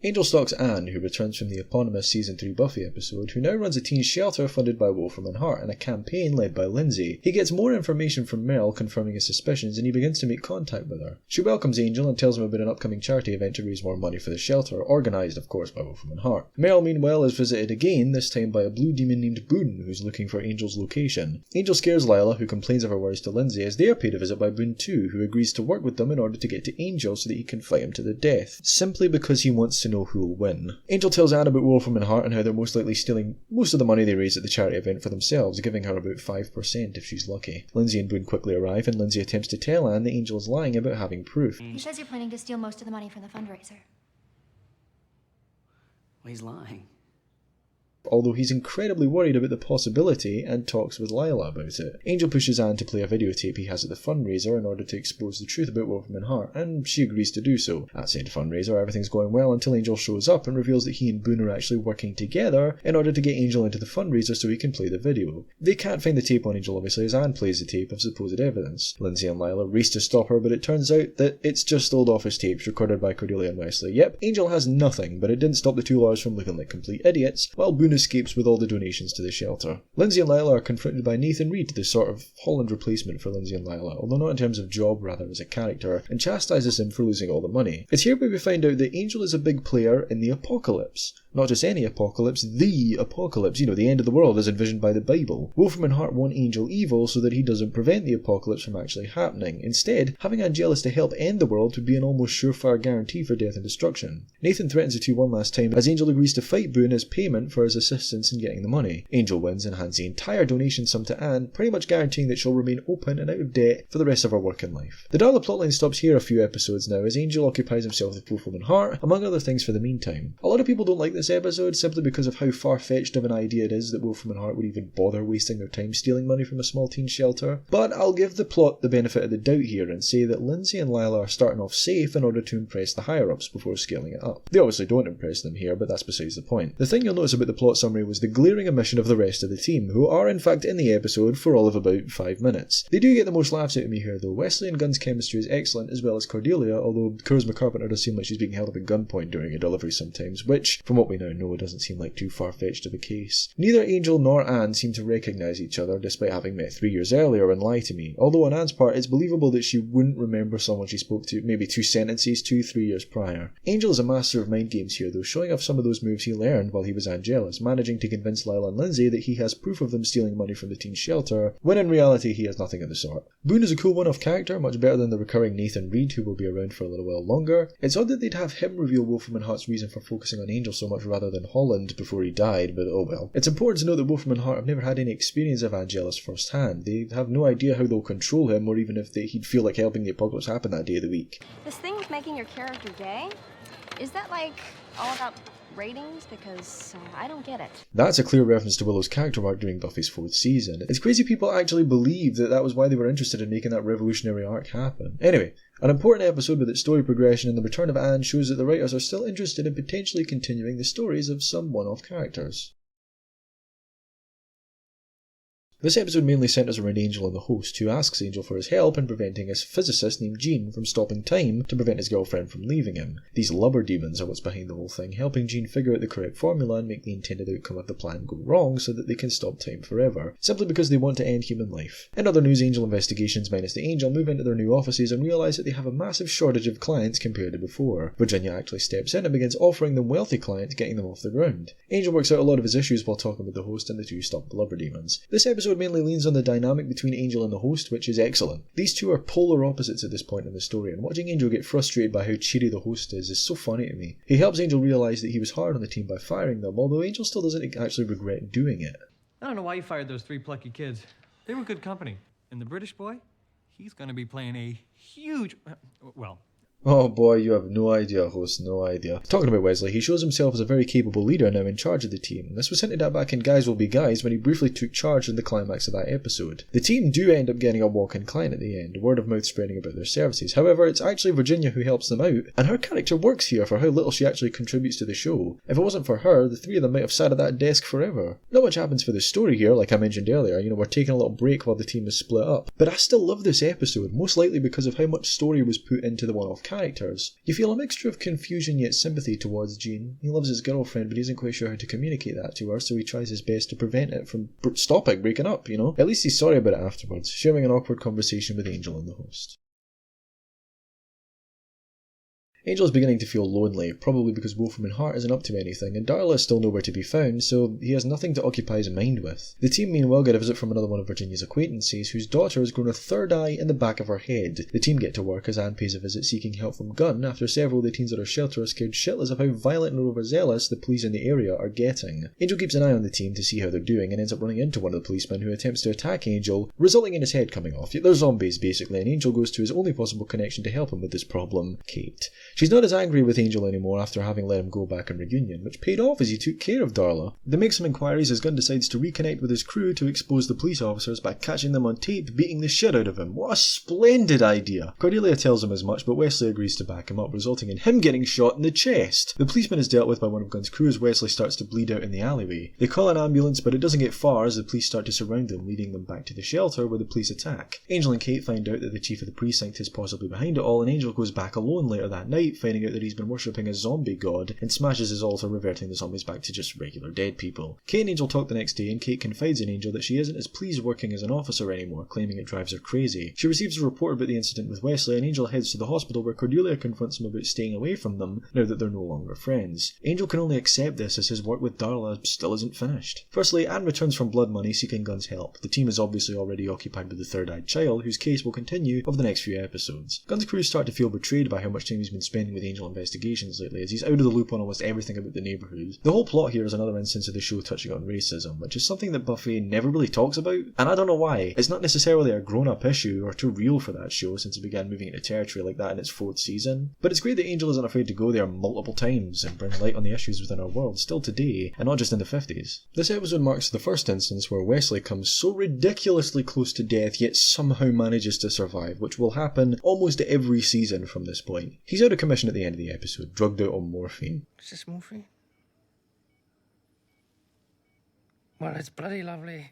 Angel stalks Anne, who returns from the eponymous Season 3 Buffy episode, who now runs a teen shelter funded by Wolfram and Hart and a campaign led by Lindsay. He gets more information from Merle confirming his suspicions, and he begins to make contact with her. She welcomes Angel and tells him about an upcoming charity event to raise more money for the shelter, organised of course by Wolfram and Hart. Merle meanwhile is visited again, this time by a blue demon named Boone, who's looking for Angel's location. Angel scares Lila, who complains of her worries to Lindsay, as they are paid a visit by Boone too, who agrees to work with them in order to get to Angel so that he can fight him to the death, simply because he wants to know who will win. Angel tells Anne about Wolfram and Hart and how they're most likely stealing most of the money they raise at the charity event for themselves, giving her about 5% if she's lucky. Lindsay and Boone quickly arrive, and Lindsay attempts to tell Anne that Angel is lying about having proof. He says you're planning to steal most of the money from the fundraiser. Well, he's lying. although he's incredibly worried about the possibility and talks with Lila about it. Angel pushes Anne to play a videotape he has at the fundraiser in order to expose the truth about Wolfram and Hart, and she agrees to do so. At said fundraiser, everything's going well until Angel shows up and reveals that he and Boone are actually working together in order to get Angel into the fundraiser so he can play the video. They can't find the tape on Angel obviously, as Anne plays the tape of supposed evidence. Lindsay and Lila race to stop her, but it turns out that it's just old office tapes recorded by Cordelia and Wesley. Yep, Angel has nothing, but it didn't stop the two lawyers from looking like complete idiots, while Boone escapes with all the donations to the shelter. Lindsay and Lila are confronted by Nathan Reed, the sort of Holland replacement for Lindsay and Lila, although not in terms of job, rather as a character, and chastises him for losing all the money. It's here where we find out that Angel is a big player in the apocalypse. Not just any apocalypse, the apocalypse, the end of the world as envisioned by the Bible. Wolfram and Hart want Angel evil so that he doesn't prevent the apocalypse from actually happening. Instead, having Angelus to help end the world would be an almost surefire guarantee for death and destruction. Nathan threatens the two one last time as Angel agrees to fight Boone as payment for his assistance in getting the money. Angel wins and hands the entire donation sum to Anne, pretty much guaranteeing that she'll remain open and out of debt for the rest of her working life. The Darla plotline stops here a few episodes now as Angel occupies himself with Wolfram and Hart, among other things for the meantime. A lot of people don't like this episode simply because of how far-fetched of an idea it is that Wolfram and Hart would even bother wasting their time stealing money from a small teen shelter, but I'll give the plot the benefit of the doubt here and say that Lindsay and Lila are starting off safe in order to impress the higher-ups before scaling it up. They obviously don't impress them here, but that's besides the point. The thing you'll notice about the plot summary was the glaring omission of the rest of the team, who are in fact in the episode for all of about 5 minutes. They do get the most laughs out of me here though. Wesley and Gunn's chemistry is excellent, as well as Cordelia, although Charisma Carpenter does seem like she's being held up at gunpoint during a delivery sometimes, which, from what we now know, doesn't seem like too far-fetched of a case. Neither Angel nor Anne seem to recognise each other, despite having met 3 years earlier and lie to me, although on Anne's part it's believable that she wouldn't remember someone she spoke to maybe 2 sentences 2-3 years prior. Angel is a master of mind games here though, showing off some of those moves he learned while he was Angelus, managing to convince Lila and Lindsay that he has proof of them stealing money from the teen shelter, when in reality he has nothing of the sort. Boone is a cool one-off character, much better than the recurring Nathan Reed, who will be around for a little while longer. It's odd that they'd have him reveal Wolfram and Hart's reason for focusing on Angel so much rather than Holland before he died, but oh well. It's important to note that Wolfram and Hart have never had any experience of Angelus firsthand. They have no idea how they'll control him, or even if he'd feel like helping the apocalypse happen that day of the week. This thing with making your character gay, is that like all about ratings? Because I don't get it. That's a clear reference to Willow's character arc during Buffy's 4th season. It's crazy people actually believe that was why they were interested in making that revolutionary arc happen. Anyway, an important episode with its story progression and the return of Anne shows that the writers are still interested in potentially continuing the stories of some one-off characters. This episode mainly centres around Angel and the host, who asks Angel for his help in preventing his physicist named Jean from stopping time to prevent his girlfriend from leaving him. These lubber demons are what's behind the whole thing, helping Jean figure out the correct formula and make the intended outcome of the plan go wrong so that they can stop time forever, simply because they want to end human life. In other news, Angel Investigations minus the Angel move into their new offices and realise that they have a massive shortage of clients compared to before. Virginia actually steps in and begins offering them wealthy clients, getting them off the ground. Angel works out a lot of his issues while talking with the host, and the two stop the lubber demons. This episode mainly leans on the dynamic between Angel and the host, which is excellent. These two are polar opposites at this point in the story, and watching Angel get frustrated by how cheery the host is so funny to me. He helps Angel realise that he was hard on the team by firing them, although Angel still doesn't actually regret doing it. I don't know why you fired those 3 plucky kids. They were good company. And the British boy, he's going to be playing a huge... well... Oh boy, you have no idea, host, no idea. Talking about Wesley, he shows himself as a very capable leader now in charge of the team. This was hinted at back in Guise Will Be Guise when he briefly took charge in the climax of that episode. The team do end up getting a walk-in client at the end, word of mouth spreading about their services. However, it's actually Virginia who helps them out, and her character works here for how little she actually contributes to the show. If it wasn't for her, the 3 of them might have sat at that desk forever. Not much happens for the story here, like I mentioned earlier. We're taking a little break while the team is split up. But I still love this episode, most likely because of how much story was put into the one-off characters. You feel a mixture of confusion yet sympathy towards Jean. He loves his girlfriend, but he isn't quite sure how to communicate that to her, so he tries his best to prevent it from breaking up, At least he's sorry about it afterwards, sharing an awkward conversation with Angel and the host. Angel is beginning to feel lonely, probably because Wolfram and Hart isn't up to anything, and Darla is still nowhere to be found, so he has nothing to occupy his mind with. The team meanwhile get a visit from another one of Virginia's acquaintances, whose daughter has grown a 3rd eye in the back of her head. The team get to work as Anne pays a visit seeking help from Gunn, after several of the teens at her shelter are scared shitless of how violent and overzealous the police in the area are getting. Angel keeps an eye on the team to see how they're doing, and ends up running into one of the policemen who attempts to attack Angel, resulting in his head coming off. They're zombies basically, and Angel goes to his only possible connection to help him with this problem, Kate. She's not as angry with Angel anymore after having let him go back in Reunion, which paid off as he took care of Darla. They make some inquiries as Gunn decides to reconnect with his crew to expose the police officers by catching them on tape beating the shit out of him. What a splendid idea! Cordelia tells him as much, but Wesley agrees to back him up, resulting in him getting shot in the chest. The policeman is dealt with by one of Gunn's crew as Wesley starts to bleed out in the alleyway. They call an ambulance, but it doesn't get far as the police start to surround them, leading them back to the shelter where the police attack. Angel and Kate find out that the chief of the precinct is possibly behind it all, and Angel goes back alone later that night, finding out that he's been worshipping a zombie god and smashes his altar, reverting the zombies back to just regular dead people. Kate and Angel talk the next day, and Kate confides in Angel that she isn't as pleased working as an officer anymore, claiming it drives her crazy. She receives a report about the incident with Wesley, and Angel heads to the hospital where Cordelia confronts him about staying away from them now that they're no longer friends. Angel can only accept this as his work with Darla still isn't finished. Firstly, Anne returns from blood money seeking Gunn's help. The team is obviously already occupied with the third-eyed child, whose case will continue over the next few episodes. Gunn's crew start to feel betrayed by how much time he's been spending with Angel investigations lately, as he's out of the loop on almost everything about the neighbourhood. The whole plot here is another instance of the show touching on racism, which is something that Buffy never really talks about, and I don't know why. It's not necessarily a grown-up issue or too real for that show since it began moving into territory like that in its 4th season, but it's great that Angel isn't afraid to go there multiple times and bring light on the issues within our world still today, and not just in the 50s. This episode marks the first instance where Wesley comes so ridiculously close to death yet somehow manages to survive, which will happen almost every season from this point. He's out of commission at the end of the episode, drugged out on morphine. Is this morphine? Well, it's bloody lovely.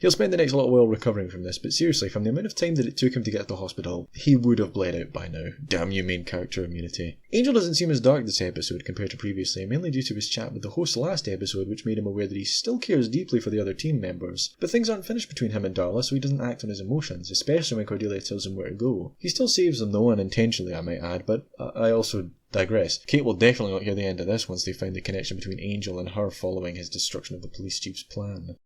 He'll spend the next little while recovering from this, but seriously, from the amount of time that it took him to get to the hospital, he would have bled out by now. Damn you, main character immunity. Angel doesn't seem as dark this episode compared to previously, mainly due to his chat with the host last episode, which made him aware that he still cares deeply for the other team members. But things aren't finished between him and Darla, so he doesn't act on his emotions, especially when Cordelia tells him where to go. He still saves them though, unintentionally I might add, but I also digress. Kate will definitely not hear the end of this once they find the connection between Angel and her following his destruction of the police chief's plan.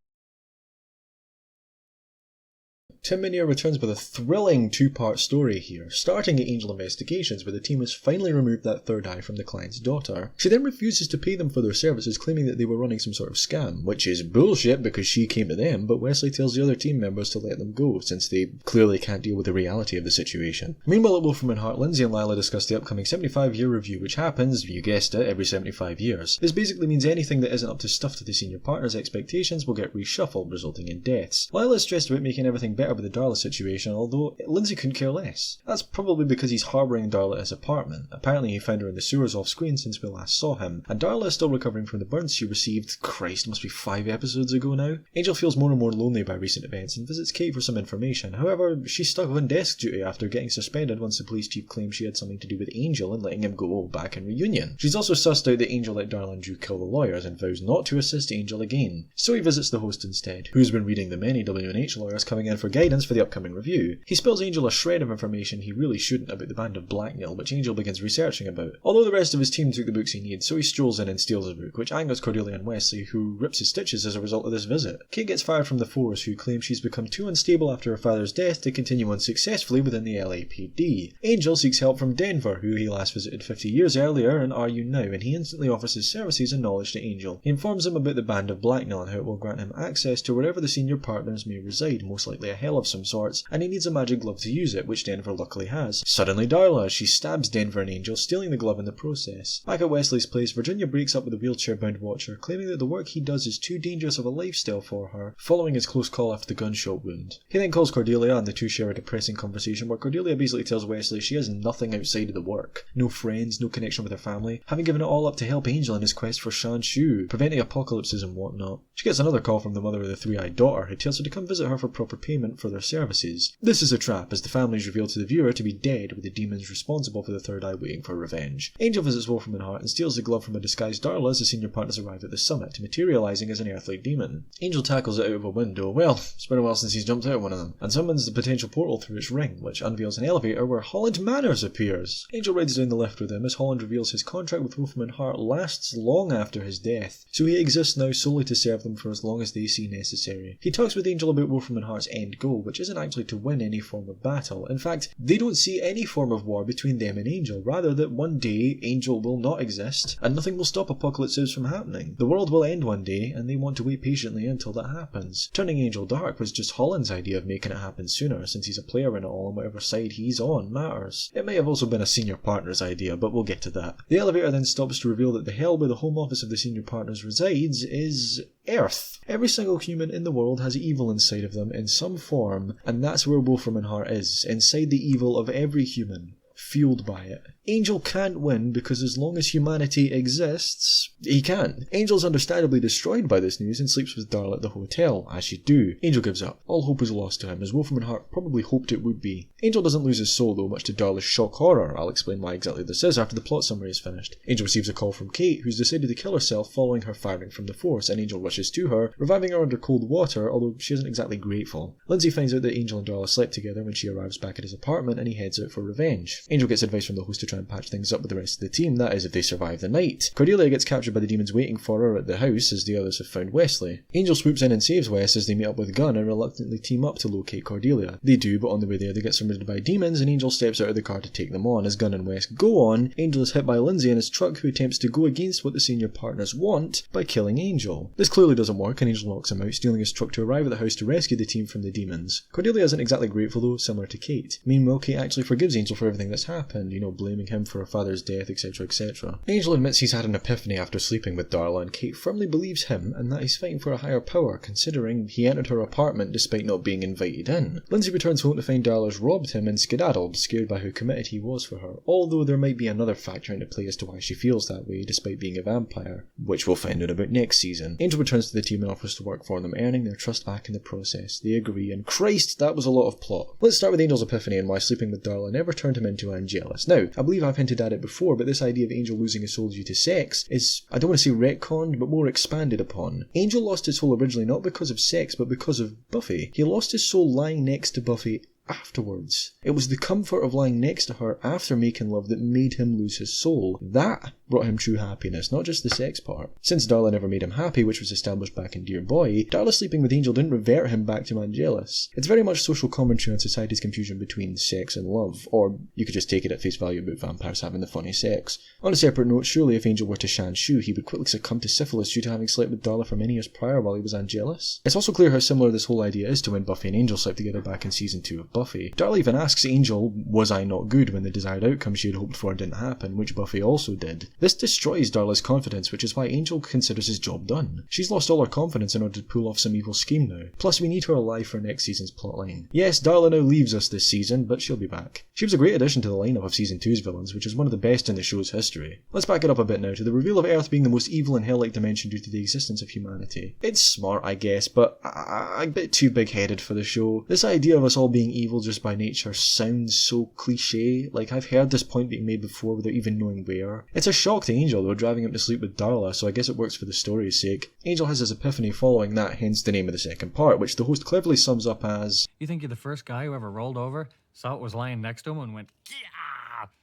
Tim Minear returns with a thrilling 2-part story here, starting at Angel Investigations, where the team has finally removed that third eye from the client's daughter. She then refuses to pay them for their services, claiming that they were running some sort of scam, which is bullshit because she came to them, but Wesley tells the other team members to let them go, since they clearly can't deal with the reality of the situation. Meanwhile at Wolfram and Hart, Lindsay and Lila discuss the upcoming 75-year review, which happens, you guessed it, every 75 years. This basically means anything that isn't up to stuff to the senior partner's expectations will get reshuffled, resulting in deaths. Lila is stressed about making everything better with the Darla situation, although Lindsay couldn't care less. That's probably because he's harbouring Darla at his apartment. Apparently he found her in the sewers off screen since we last saw him, and Darla is still recovering from the burns she received, Christ, must be 5 episodes ago now. Angel feels more and more lonely by recent events and visits Kate for some information. However, she's stuck on desk duty after getting suspended once the police chief claimed she had something to do with Angel and letting him go back in Reunion. She's also sussed out that Angel let Darla and Drew kill the lawyers and vows not to assist Angel again. So he visits the host instead, who's been reading the many W&H lawyers coming in for guidance for the upcoming review. He spills Angel a shred of information he really shouldn't about the band of blackmail, which Angel begins researching about. Although the rest of his team took the books he needs, so he strolls in and steals a book, which angers Cordelia and Wesley, who rips his stitches as a result of this visit. Kate gets fired from the force, who claim she's become too unstable after her father's death to continue on successfully within the LAPD. Angel seeks help from Denver, who he last visited 50 years earlier and are you now, and he instantly offers his services and knowledge to Angel. He informs him about the band of blackmail and how it will grant him access to wherever the senior partners may reside, most likely a hell of some sorts, and he needs a magic glove to use it, which Denver luckily has. Suddenly Darla, as she stabs Denver and Angel, stealing the glove in the process. Back at Wesley's place, Virginia breaks up with the wheelchair-bound Watcher, claiming that the work he does is too dangerous of a lifestyle for her, following his close call after the gunshot wound. He then calls Cordelia, and the two share a depressing conversation where Cordelia basically tells Wesley she has nothing outside of the work. No friends, no connection with her family, having given it all up to help Angel in his quest for Shanshu, preventing apocalypses and whatnot. She gets another call from the mother of the three-eyed daughter, who tells her to come visit her for proper payment for their services. This is a trap, as the family is revealed to the viewer to be dead, with the demons responsible for the third eye waiting for revenge. Angel visits Wolfram and Hart and steals the glove from a disguised Darla as the senior partners arrive at the summit, materialising as an earthly demon. Angel tackles it out of a window, well, it's been a while since he's jumped out of one of them, and summons the potential portal through its ring, which unveils an elevator where Holland Manners appears. Angel rides down the lift with him as Holland reveals his contract with Wolfram and Hart lasts long after his death, so he exists now solely to serve them for as long as they see necessary. He talks with Angel about Wolfram and Hart's end goal, goal, which isn't actually to win any form of battle. In fact, they don't see any form of war between them and Angel, rather that one day Angel will not exist and nothing will stop apocalypses from happening. The world will end one day and they want to wait patiently until that happens. Turning Angel dark was just Holland's idea of making it happen sooner, since he's a player in it all and whatever side he's on matters. It may have also been a senior partner's idea, but we'll get to that. The elevator then stops to reveal that the hell where the home office of the senior partners resides is Earth. Every single human in the world has evil inside of them in some form, and that's where Wolfram and Hart is, inside the evil of every human, fueled by it. Angel can't win because as long as humanity exists, he can't. Angel's understandably destroyed by this news and sleeps with Darla at the hotel, as you do. Angel gives up. All hope is lost to him, as Wolfram and Hart probably hoped it would be. Angel doesn't lose his soul though, much to Darla's shock horror. I'll explain why exactly this is after the plot summary is finished. Angel receives a call from Kate, who's decided to kill herself following her firing from the Force, and Angel rushes to her, reviving her under cold water, although she isn't exactly grateful. Lindsay finds out that Angel and Darla slept together when she arrives back at his apartment, and he heads out for revenge. Angel gets advice from the host to try and patch things up with the rest of the team, that is if they survive the night. Cordelia gets captured by the demons waiting for her at the house as the others have found Wesley. Angel swoops in and saves Wes as they meet up with Gunn and reluctantly team up to locate Cordelia. They do, but on the way there they get surrounded by demons and Angel steps out of the car to take them on. As Gunn and Wes go on, Angel is hit by Lindsay in his truck, who attempts to go against what the senior partners want by killing Angel. This clearly doesn't work and Angel knocks him out, stealing his truck to arrive at the house to rescue the team from the demons. Cordelia isn't exactly grateful though, similar to Kate. Meanwhile, Kate actually forgives Angel for everything that's happened, blaming him for her father's death, etc, etc. Angel admits he's had an epiphany after sleeping with Darla, and Kate firmly believes him and that he's fighting for a higher power, considering he entered her apartment despite not being invited in. Lindsay returns home to find Darla's robbed him and skedaddled, scared by how committed he was for her, although there might be another factor into play as to why she feels that way despite being a vampire, which we'll find out about next season. Angel returns to the team and offers to work for them, earning their trust back in the process. They agree, and Christ, that was a lot of plot. Let's start with Angel's epiphany and why sleeping with Darla never turned him into Angelus. Now, I believe I've hinted at it before, but this idea of Angel losing his soul due to sex is, I don't want to say retconned, but more expanded upon. Angel lost his soul originally not because of sex, but because of Buffy. He lost his soul lying next to Buffy afterwards. It was the comfort of lying next to her after making love that made him lose his soul. That brought him true happiness, not just the sex part. Since Darla never made him happy, which was established back in Dear Boy, Darla sleeping with Angel didn't revert him back to Angelus. It's very much social commentary on society's confusion between sex and love, or you could just take it at face value about vampires having the funny sex. On a separate note, surely if Angel were to Shanshu, he would quickly succumb to syphilis due to having slept with Darla for many years prior while he was Angelus. It's also clear how similar this whole idea is to when Buffy and Angel slept together back in season 2 of Buffy. Darla even asks Angel, was I not good when the desired outcome she had hoped for didn't happen, which Buffy also did. This destroys Darla's confidence, which is why Angel considers his job done. She's lost all her confidence in order to pull off some evil scheme now. Plus we need her alive for next season's plotline. Yes, Darla now leaves us this season, but she'll be back. She was a great addition to the lineup of season 2's villains, which is one of the best in the show's history. Let's back it up a bit now to the reveal of Earth being the most evil and hell-like dimension due to the existence of humanity. It's smart, I guess, but a bit too big-headed for the show. This idea of us all being evil just by nature sounds so cliche. Like, I've heard this point being made before without even knowing where. It's a shock to Angel though, driving him to sleep with Darla, so I guess it works for the story's sake. Angel has his epiphany following that, hence the name of the second part, which the host cleverly sums up as, You think you're the first guy who ever rolled over, saw it was lying next to him, and went, yeah!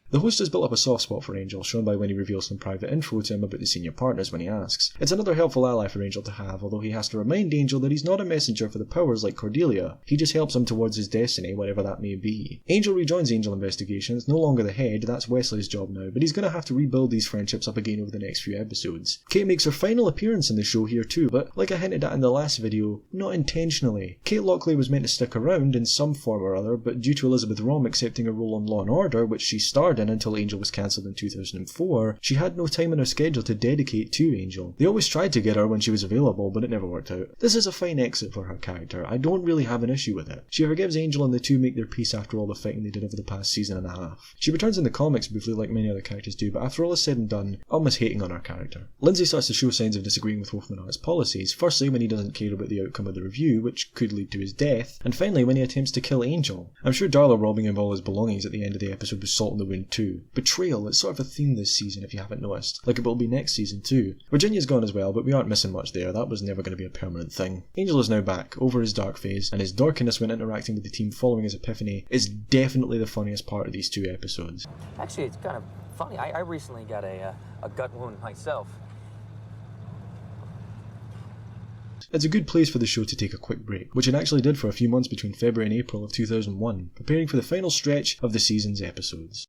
The host has built up a soft spot for Angel, shown by when he reveals some private info to him about the senior partners when he asks. It's another helpful ally for Angel to have, although he has to remind Angel that he's not a messenger for the powers like Cordelia. He just helps him towards his destiny, whatever that may be. Angel rejoins Angel Investigations, no longer the head, that's Wesley's job now, but he's going to have to rebuild these friendships up again over the next few episodes. Kate makes her final appearance in the show here too, but like I hinted at in the last video, not intentionally. Kate Lockley was meant to stick around in some form or other, but due to Elizabeth Rom accepting a role on Law & Order, which she starred in until Angel was cancelled in 2004, she had no time in her schedule to dedicate to Angel. They always tried to get her when she was available, but it never worked out. This is a fine exit for her character. I don't really have an issue with it. She forgives Angel and the two make their peace after all the fighting they did over the past season and a half. She returns in the comics briefly like many other characters do, but after all is said and done, I'm almost hating on her character. Lindsay starts to show signs of disagreeing with Wolfram and Hart's policies, firstly when he doesn't care about the outcome of the review, which could lead to his death, and finally when he attempts to kill Angel. I'm sure Darla robbing him of all his belongings at the end of the episode was salt in the wound too. Betrayal, it's sort of a theme this season if you haven't noticed, like it will be next season too. Virginia's gone as well, but we aren't missing much there, that was never going to be a permanent thing. Angel is now back, over his dark phase, and his dorkiness when interacting with the team following his epiphany is definitely the funniest part of these two episodes. Actually, it's kind of funny. I recently got a gut wound myself. episode. It's a good place for the show to take a quick break, which it actually did for a few months between February and April of 2001, preparing for the final stretch of the season's episodes.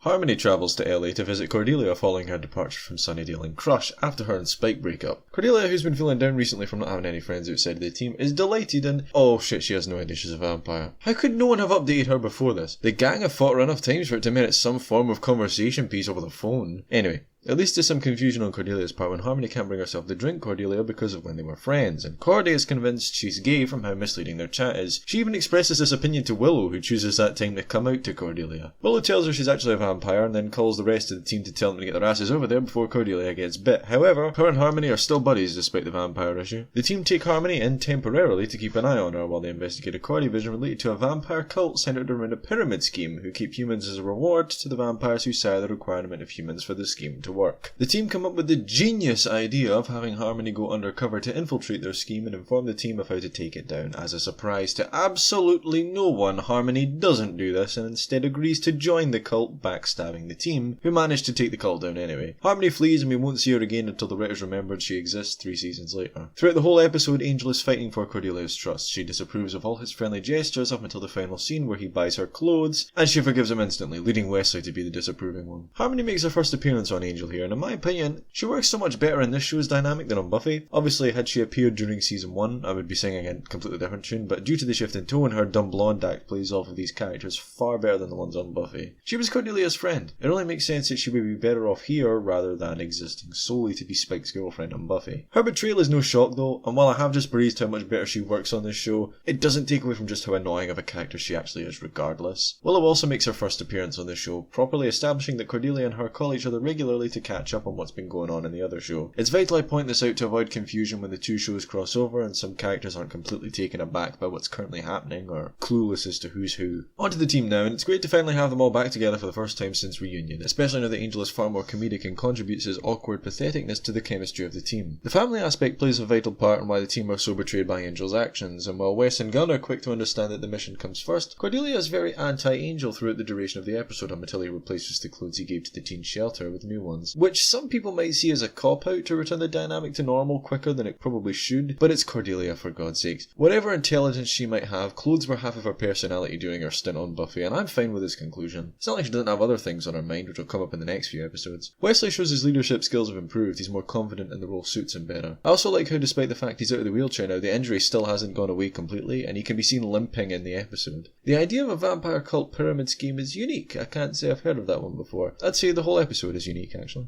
Harmony travels to LA to visit Cordelia following her departure from Sunnydale and Crush after her and Spike break up. Cordelia, who's been feeling down recently from not having any friends outside of the team, is delighted and oh shit, she has no idea she's a vampire. How could no one have updated her before this? The gang have fought her enough times for it to merit some form of conversation piece over the phone. Anyway, it leads to some confusion on Cordelia's part when Harmony can't bring herself to drink Cordelia because of when they were friends, and Cordy is convinced she's gay from how misleading their chat is. She even expresses this opinion to Willow, who chooses that time to come out to Cordelia. Willow tells her she's actually a vampire and then calls the rest of the team to tell them to get their asses over there before Cordelia gets bit. However, her and Harmony are still buddies despite the vampire issue. The team take Harmony in temporarily to keep an eye on her while they investigate a Cordy vision related to a vampire cult centered around a pyramid scheme who keep humans as a reward to the vampires who sire the requirement of humans for the scheme to work. The team come up with the genius idea of having Harmony go undercover to infiltrate their scheme and inform the team of how to take it down. As a surprise to absolutely no one, Harmony doesn't do this and instead agrees to join the cult, backstabbing the team, who managed to take the cult down anyway. Harmony flees and we won't see her again until the writers remembered she exists 3 seasons later. Throughout the whole episode, Angel is fighting for Cordelia's trust. She disapproves of all his friendly gestures up until the final scene where he buys her clothes, and she forgives him instantly, leading Wesley to be the disapproving one. Harmony makes her first appearance on Angel here, and in my opinion, she works so much better in this show's dynamic than on Buffy. Obviously, had she appeared during season 1, I would be singing a completely different tune, but due to the shift in tone, her dumb blonde act plays off of these characters far better than the ones on Buffy. She was Cordelia's friend. It only makes sense that she would be better off here rather than existing solely to be Spike's girlfriend on Buffy. Her betrayal is no shock though, and while I have just praised how much better she works on this show, it doesn't take away from just how annoying of a character she actually is regardless. Willow also makes her first appearance on this show, properly establishing that Cordelia and her call each other regularly to catch up on what's been going on in the other show. It's vital I point this out to avoid confusion when the two shows cross over and some characters aren't completely taken aback by what's currently happening or clueless as to who's who. Onto the team now, and it's great to finally have them all back together for the first time since reunion, especially now that Angel is far more comedic and contributes his awkward patheticness to the chemistry of the team. The family aspect plays a vital part in why the team are so betrayed by Angel's actions, and while Wes and Gunn are quick to understand that the mission comes first, Cordelia is very anti-Angel throughout the duration of the episode until he replaces the clothes he gave to the teen shelter with new ones, which some people might see as a cop-out to return the dynamic to normal quicker than it probably should, but it's Cordelia for God's sakes. Whatever intelligence she might have, clothes were half of her personality during her stint on Buffy, and I'm fine with this conclusion. It's not like she doesn't have other things on her mind which will come up in the next few episodes. Wesley shows his leadership skills have improved, he's more confident and the role suits him better. I also like how despite the fact he's out of the wheelchair now, the injury still hasn't gone away completely, and he can be seen limping in the episode. The idea of a vampire cult pyramid scheme is unique. I can't say I've heard of that one before. I'd say the whole episode is unique actually.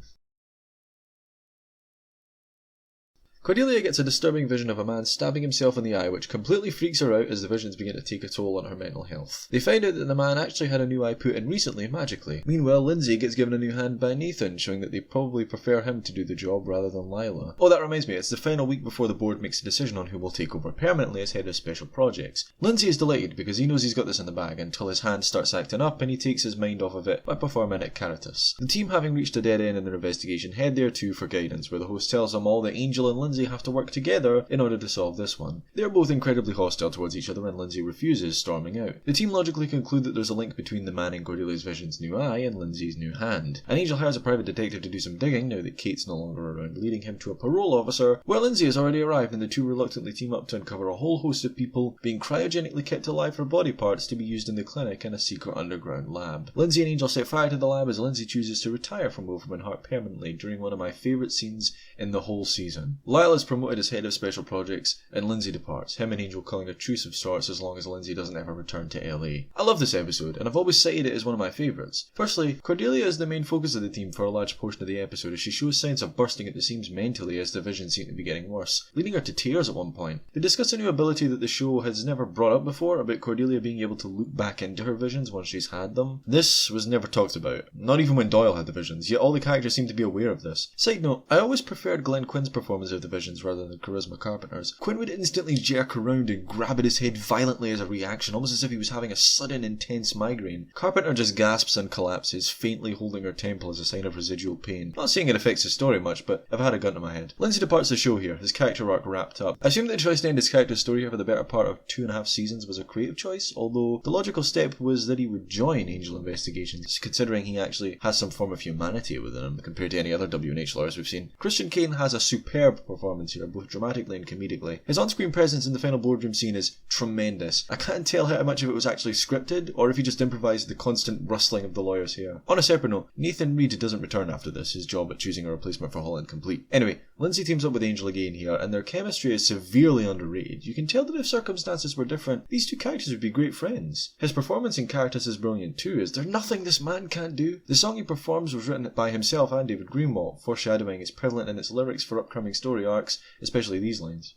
Cordelia gets a disturbing vision of a man stabbing himself in the eye, which completely freaks her out as the visions begin to take a toll on her mental health. They find out that the man actually had a new eye put in recently, magically. Meanwhile, Lindsay gets given a new hand by Nathan, showing that they probably prefer him to do the job rather than Lila. Oh, that reminds me, it's the final week before the board makes a decision on who will take over permanently as head of special projects. Lindsay is delighted because he knows he's got this in the bag until his hand starts acting up and he takes his mind off of it by performing at Caritas. The team, having reached a dead end in their investigation, head there too for guidance, where the host tells them all that Angel and Lindsay have to work together in order to solve this one. They are both incredibly hostile towards each other and Lindsay refuses, storming out. The team logically conclude that there's a link between the man in Cordelia's vision's new eye and Lindsay's new hand. And Angel hires a private detective to do some digging now that Kate's no longer around, leading him to a parole officer where Lindsay has already arrived and the two reluctantly team up to uncover a whole host of people being cryogenically kept alive for body parts to be used in the clinic in a secret underground lab. Lindsay and Angel set fire to the lab as Lindsay chooses to retire from Wolfram Heart permanently during one of my favourite scenes in the whole season. Lyle is promoted as head of special projects and Lindsay departs, him and Angel calling a truce of sorts as long as Lindsay doesn't ever return to LA. I love this episode and I've always cited it as one of my favourites. Firstly, Cordelia is the main focus of the team for a large portion of the episode as she shows signs of bursting at the seams mentally as the visions seem to be getting worse, leading her to tears at one point. They discuss a new ability that the show has never brought up before about Cordelia being able to loop back into her visions once she's had them. This was never talked about, not even when Doyle had the visions, yet all the characters seem to be aware of this. Side note, I always preferred Glenn Quinn's performance of the visions rather than Charisma Carpenter's, Quinn would instantly jerk around and grab at his head violently as a reaction, almost as if he was having a sudden intense migraine. Carpenter just gasps and collapses, faintly holding her temple as a sign of residual pain. Not saying it affects the story much, but I've had a gun to my head. Lindsay departs the show here, his character arc wrapped up. I assume that the choice to end his character's story here for the better part of 2.5 seasons was a creative choice, although the logical step was that he would join Angel Investigations, considering he actually has some form of humanity within him compared to any other W&H lawyers we've seen. Christian Kane has a superb performance here, both dramatically and comedically. His on-screen presence in the final boardroom scene is tremendous. I can't tell how much of it was actually scripted, or if he just improvised the constant rustling of the lawyer's hair. On a separate note, Nathan Reed doesn't return after this, his job at choosing a replacement for Holland complete. Anyway, Lindsay teams up with Angel again here, and their chemistry is severely underrated. You can tell that if circumstances were different, these two characters would be great friends. His performance in Caritas is brilliant too. Is there nothing this man can't do? The song he performs was written by himself and David Greenwald, foreshadowing is prevalent in its lyrics for upcoming story arcs, especially these lines.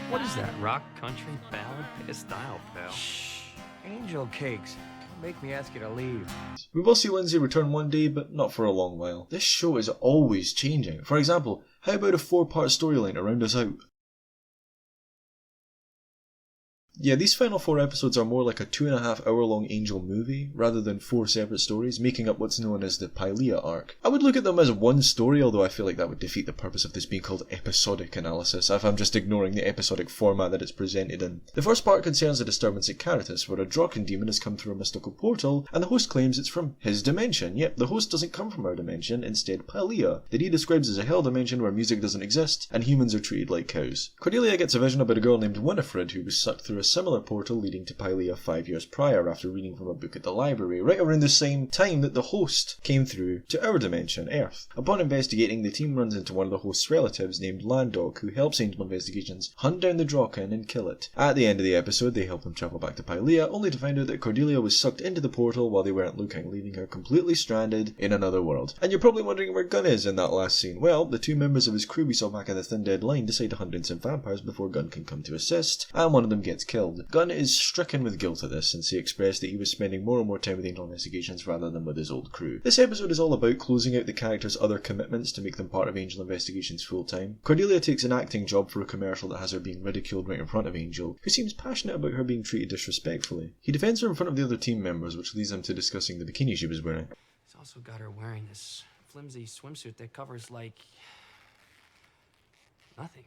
What is that, rock, country, ballad? Pick a style, pal. Shh. Angel cakes. Make me ask you to leave. We will see Lindsay return one day, but not for a long while. This show is always changing. For example, how about a 4-part storyline to round us out? Yeah, these final 4 episodes are more like a 2.5 hour long Angel movie, rather than 4 separate stories, making up what's known as the Pylea arc. I would look at them as one story, although I feel like that would defeat the purpose of this being called episodic analysis, if I'm just ignoring the episodic format that it's presented in. The first part concerns a disturbance at Caritas, where a Drocken demon has come through a mystical portal, and the host claims it's from his dimension. Yep, the host doesn't come from our dimension, instead Pylea, that he describes as a hell dimension where music doesn't exist, and humans are treated like cows. Cordelia gets a vision about a girl named Winifred who was sucked through a similar portal leading to Pylea 5 years prior after reading from a book at the library, right around the same time that the host came through to our dimension, Earth. Upon investigating, the team runs into one of the host's relatives named Landog, who helps Angel Investigations hunt down the Drocken and kill it. At the end of the episode, they help him travel back to Pylea, only to find out that Cordelia was sucked into the portal while they weren't looking, leaving her completely stranded in another world. And you're probably wondering where Gunn is in that last scene. Well, the 2 members of his crew we saw back in the Thin Dead Line decide to hunt down some vampires before Gunn can come to assist, and one of them gets killed. Gunn is stricken with guilt at this, since he expressed that he was spending more and more time with Angel Investigations rather than with his old crew. This episode is all about closing out the characters' other commitments to make them part of Angel Investigations full time. Cordelia takes an acting job for a commercial that has her being ridiculed right in front of Angel, who seems passionate about her being treated disrespectfully. He defends her in front of the other team members, which leads them to discussing the bikini she was wearing. He's also got her wearing this flimsy swimsuit that covers, like, nothing.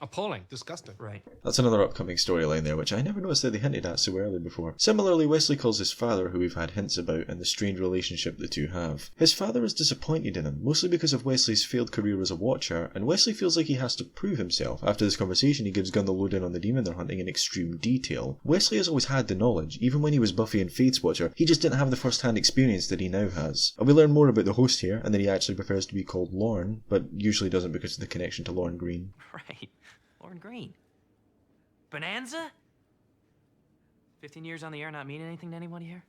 Appalling. Disgusting. Right. That's another upcoming storyline there, which I never noticed that they hinted at so early before. Similarly, Wesley calls his father, who we've had hints about, and the strained relationship the two have. His father is disappointed in him, mostly because of Wesley's failed career as a watcher, and Wesley feels like he has to prove himself. After this conversation, he gives Gunn the lowdown on the demon they're hunting in extreme detail. Wesley has always had the knowledge, even when he was Buffy and Fate's watcher, he just didn't have the first-hand experience that he now has. And we learn more about the host here, and that he actually prefers to be called Lorne, but usually doesn't because of the connection to Lorne Green. Right. Lorne Green. Bonanza? 15 years on the air not mean anything to anybody here?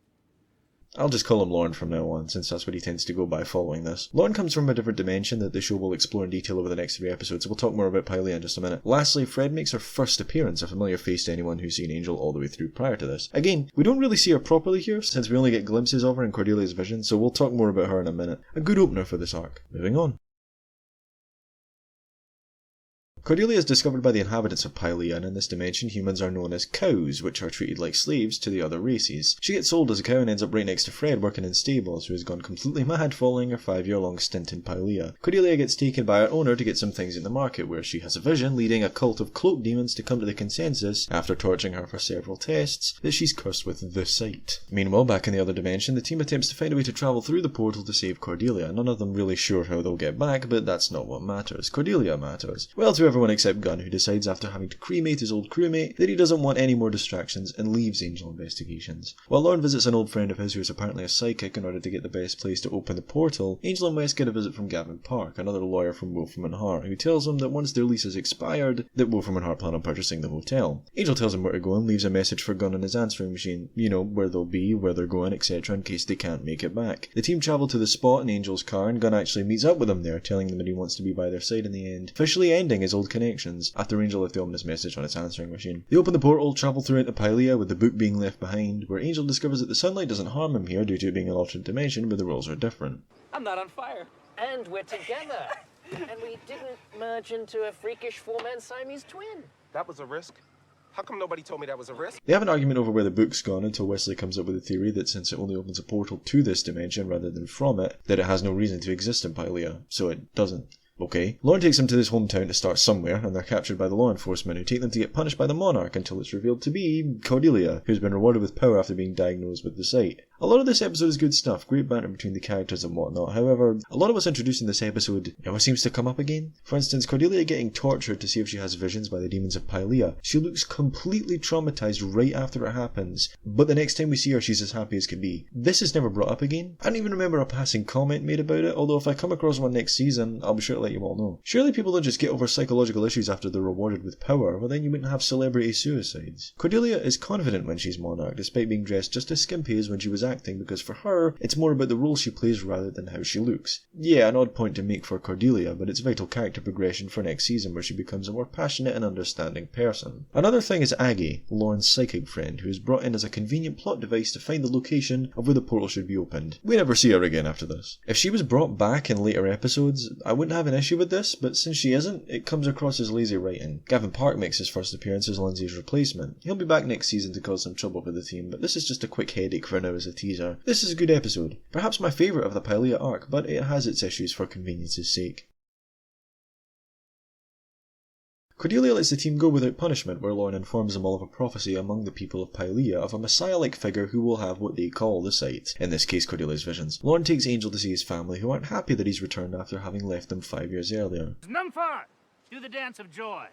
I'll just call him Lorne from now on, since that's what he tends to go by following this. Lorne comes from a different dimension that the show will explore in detail over the next 3 episodes, so we'll talk more about Pylea in just a minute. Lastly, Fred makes her first appearance, a familiar face to anyone who's seen Angel all the way through prior to this. Again, we don't really see her properly here, since we only get glimpses of her in Cordelia's vision, so we'll talk more about her in a minute. A good opener for this arc. Moving on. Cordelia is discovered by the inhabitants of Pylea, and in this dimension humans are known as cows, which are treated like slaves to the other races. She gets sold as a cow and ends up right next to Fred working in stables, who has gone completely mad following her 5-year-long stint in Pylea. Cordelia gets taken by her owner to get some things in the market, where she has a vision leading a cult of cloaked demons to come to the consensus, after torturing her for several tests, that she's cursed with the sight. Meanwhile, back in the other dimension, the team attempts to find a way to travel through the portal to save Cordelia. None of them really sure how they'll get back, but that's not what matters. Cordelia matters. Well, to everyone except Gunn, who decides after having to cremate his old crewmate that he doesn't want any more distractions and leaves Angel Investigations. While Lorne visits an old friend of his who is apparently a psychic in order to get the best place to open the portal, Angel and Wes get a visit from Gavin Park, another lawyer from Wolfram and Hart, who tells them that once their lease has expired, that Wolfram and Hart plan on purchasing the hotel. Angel tells him where to go and leaves a message for Gunn on his answering machine, you know, where they'll be, where they're going, etc., in case they can't make it back. The team travel to the spot in Angel's car, and Gunn actually meets up with them there, telling them that he wants to be by their side in the end, officially ending his old old connections after Angel left the ominous message on its answering machine. They open the portal, travel through into Pylea with the book being left behind, where Angel discovers that the sunlight doesn't harm him here due to it being an alternate dimension, but the rules are different. I'm not on fire. And we're together. And we didn't merge into a freakish four-man Siamese twin. That was a risk. How come nobody told me that was a risk? They have an argument over where the book's gone until Wesley comes up with a theory that since it only opens a portal to this dimension rather than from it, that it has no reason to exist in Pylea, so it doesn't. Okay. Lauren takes them to this hometown to start somewhere, and they're captured by the law enforcement who take them to get punished by the monarch until it's revealed to be Cordelia, who's been rewarded with power after being diagnosed with the sight. A lot of this episode is good stuff, great banter between the characters and whatnot. However, a lot of what's introduced in this episode never seems to come up again. For instance, Cordelia getting tortured to see if she has visions by the demons of Pylea. She looks completely traumatized right after it happens, but the next time we see her she's as happy as can be. This is never brought up again. I don't even remember a passing comment made about it, although if I come across one next season, I'll be sure to let you all know. Surely people don't just get over psychological issues after they're rewarded with power, well then you wouldn't have celebrity suicides. Cordelia is confident when she's monarch, despite being dressed just as skimpy as when she was acting, because for her, it's more about the role she plays rather than how she looks. Yeah, an odd point to make for Cordelia, but it's vital character progression for next season where she becomes a more passionate and understanding person. Another thing is Aggie, Lauren's psychic friend, who is brought in as a convenient plot device to find the location of where the portal should be opened. We never see her again after this. If she was brought back in later episodes, I wouldn't have an issue with this, but since she isn't, it comes across as lazy writing. Gavin Park makes his first appearance as Lindsay's replacement. He'll be back next season to cause some trouble for the team, but this is just a quick headache for now as a teaser. This is a good episode. Perhaps my favourite of the Pylea arc, but it has its issues for convenience's sake. Cordelia lets the team go without punishment, where Lauren informs them all of a prophecy among the people of Pylea of a messiah-like figure who will have what they call the sight, in this case Cordelia's visions. Lauren takes Angel to see his family, who aren't happy that he's returned after having left them 5 years earlier. Numfar, do the dance of joy.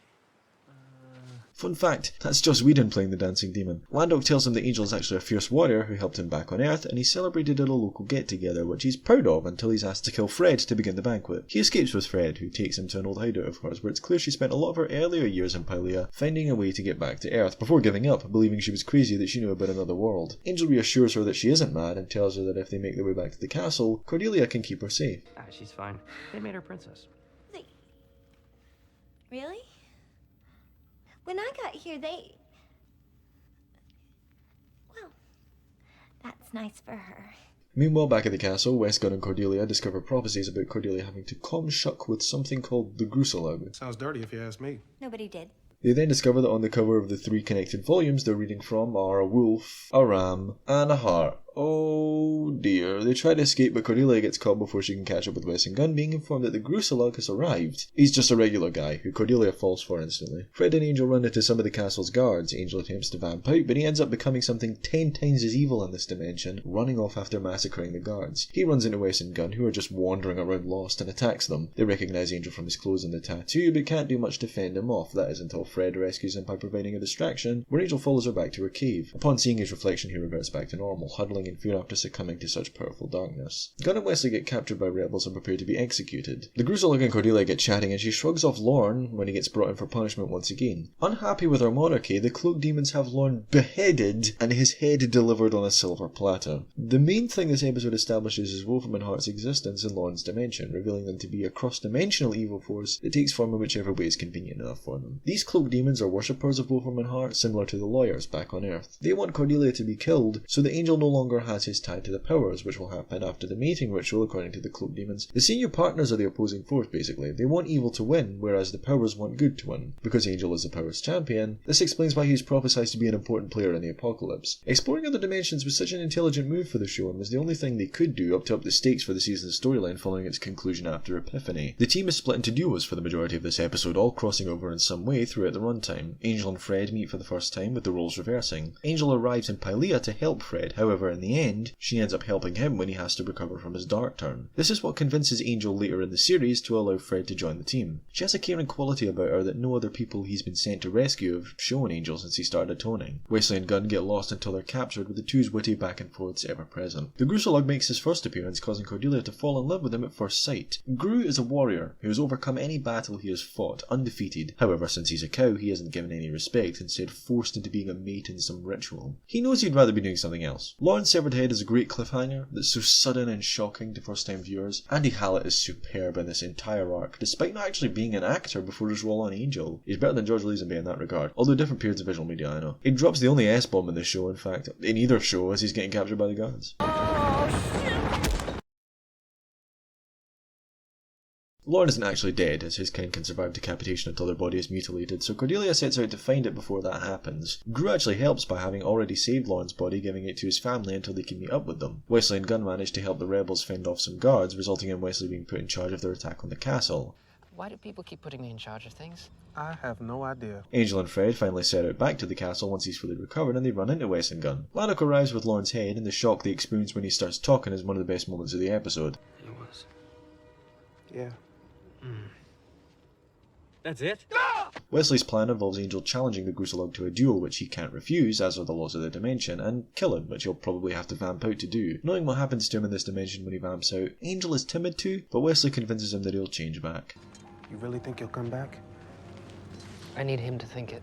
Fun fact, that's Joss Whedon playing the dancing demon. Landok tells him that Angel is actually a fierce warrior who helped him back on Earth, and he celebrated at a local get-together, which he's proud of until he's asked to kill Fred to begin the banquet. He escapes with Fred, who takes him to an old hideout of hers, where it's clear she spent a lot of her earlier years in Pylea finding a way to get back to Earth, before giving up, believing she was crazy that she knew about another world. Angel reassures her that she isn't mad, and tells her that if they make their way back to the castle, Cordelia can keep her safe. She's fine. They made her princess. Really? When I got here, well, that's nice for her. Meanwhile, back at the castle, Westgun and Cordelia discover prophecies about Cordelia having to shuck with something called the Gruselug. Sounds dirty if you ask me. Nobody did. They then discover that on the cover of the 3 connected volumes they're reading from are a wolf, a ram, and a heart. Oh dear. They try to escape, but Cordelia gets caught before she can catch up with Wes and Gunn, being informed that the Gruselug has arrived. He's just a regular guy, who Cordelia falls for instantly. Fred and Angel run into some of the castle's guards. Angel attempts to vamp out, but he ends up becoming something 10 times as evil in this dimension, running off after massacring the guards. He runs into Wes and Gunn, who are just wandering around lost, and attacks them. They recognise Angel from his clothes and the tattoo, but can't do much to fend him off. That is until Fred rescues him by providing a distraction, where Angel follows her back to her cave. Upon seeing his reflection, he reverts back to normal, huddling in fear after succumbing to such powerful darkness. Gunn and Wesley get captured by rebels and prepare to be executed. The Gruselug and Cordelia get chatting, and she shrugs off Lorne when he gets brought in for punishment once again. Unhappy with her monarchy, the cloaked demons have Lorne beheaded and his head delivered on a silver platter. The main thing this episode establishes is Wolfram and Hart's existence in Lorne's dimension, revealing them to be a cross-dimensional evil force that takes form in whichever way is convenient enough for them. These cloaked demons are worshippers of Wolfram and Hart, similar to the lawyers back on Earth. They want Cordelia to be killed, so the Angel no longer has his tie to the powers, which will happen after the mating ritual according to the cloaked demons. The senior partners are the opposing force basically. They want evil to win, whereas the powers want good to win. Because Angel is the powers champion, this explains why he is prophesied to be an important player in the apocalypse. Exploring other dimensions was such an intelligent move for the show and was the only thing they could do up to up the stakes for the season's storyline following its conclusion after Epiphany. The team is split into duos for the majority of this episode, all crossing over in some way throughout the runtime. Angel and Fred meet for the first time, with the roles reversing. Angel arrives in Pylea to help Fred, however in the end, she ends up helping him when he has to recover from his dark turn. This is what convinces Angel later in the series to allow Fred to join the team. She has a caring quality about her that no other people he's been sent to rescue have shown Angel since he started atoning. Wesley and Gunn get lost until they're captured, with the two's witty back and forths ever present. The Gruselug makes his first appearance, causing Cordelia to fall in love with him at first sight. Gru is a warrior who has overcome any battle he has fought, undefeated. However, since he's a cow, he isn't given any respect, instead forced into being a mate in some ritual. He knows he'd rather be doing something else. Lauren Lauren's severed head is a great cliffhanger that's so sudden and shocking to first-time viewers. Andy Hallett is superb in this entire arc, despite not actually being an actor before his role on Angel. He's better than George Lazenby in that regard, although different periods of visual media, I know. He drops the only S-bomb in this show, in fact, in either show, as he's getting captured by the guards. Lauren isn't actually dead, as his kind can survive decapitation until their body is mutilated, so Cordelia sets out to find it before that happens. Gru actually helps by having already saved Lauren's body, giving it to his family until they can meet up with them. Wesley and Gunn manage to help the rebels fend off some guards, resulting in Wesley being put in charge of their attack on the castle. Why do people keep putting me in charge of things? I have no idea. Angel and Fred finally set out back to the castle once he's fully recovered, and they run into Wes and Gunn. Landock arrives with Lauren's head, and the shock they experience when he starts talking is one of the best moments of the episode. It was. Yeah. That's it? Wesley's plan involves Angel challenging the Gruselug to a duel, which he can't refuse, as are the laws of the dimension, and kill him, which he'll probably have to vamp out to do. Knowing what happens to him in this dimension when he vamps out, Angel is timid too, but Wesley convinces him that he'll change back. You really think he'll come back? I need him to think it.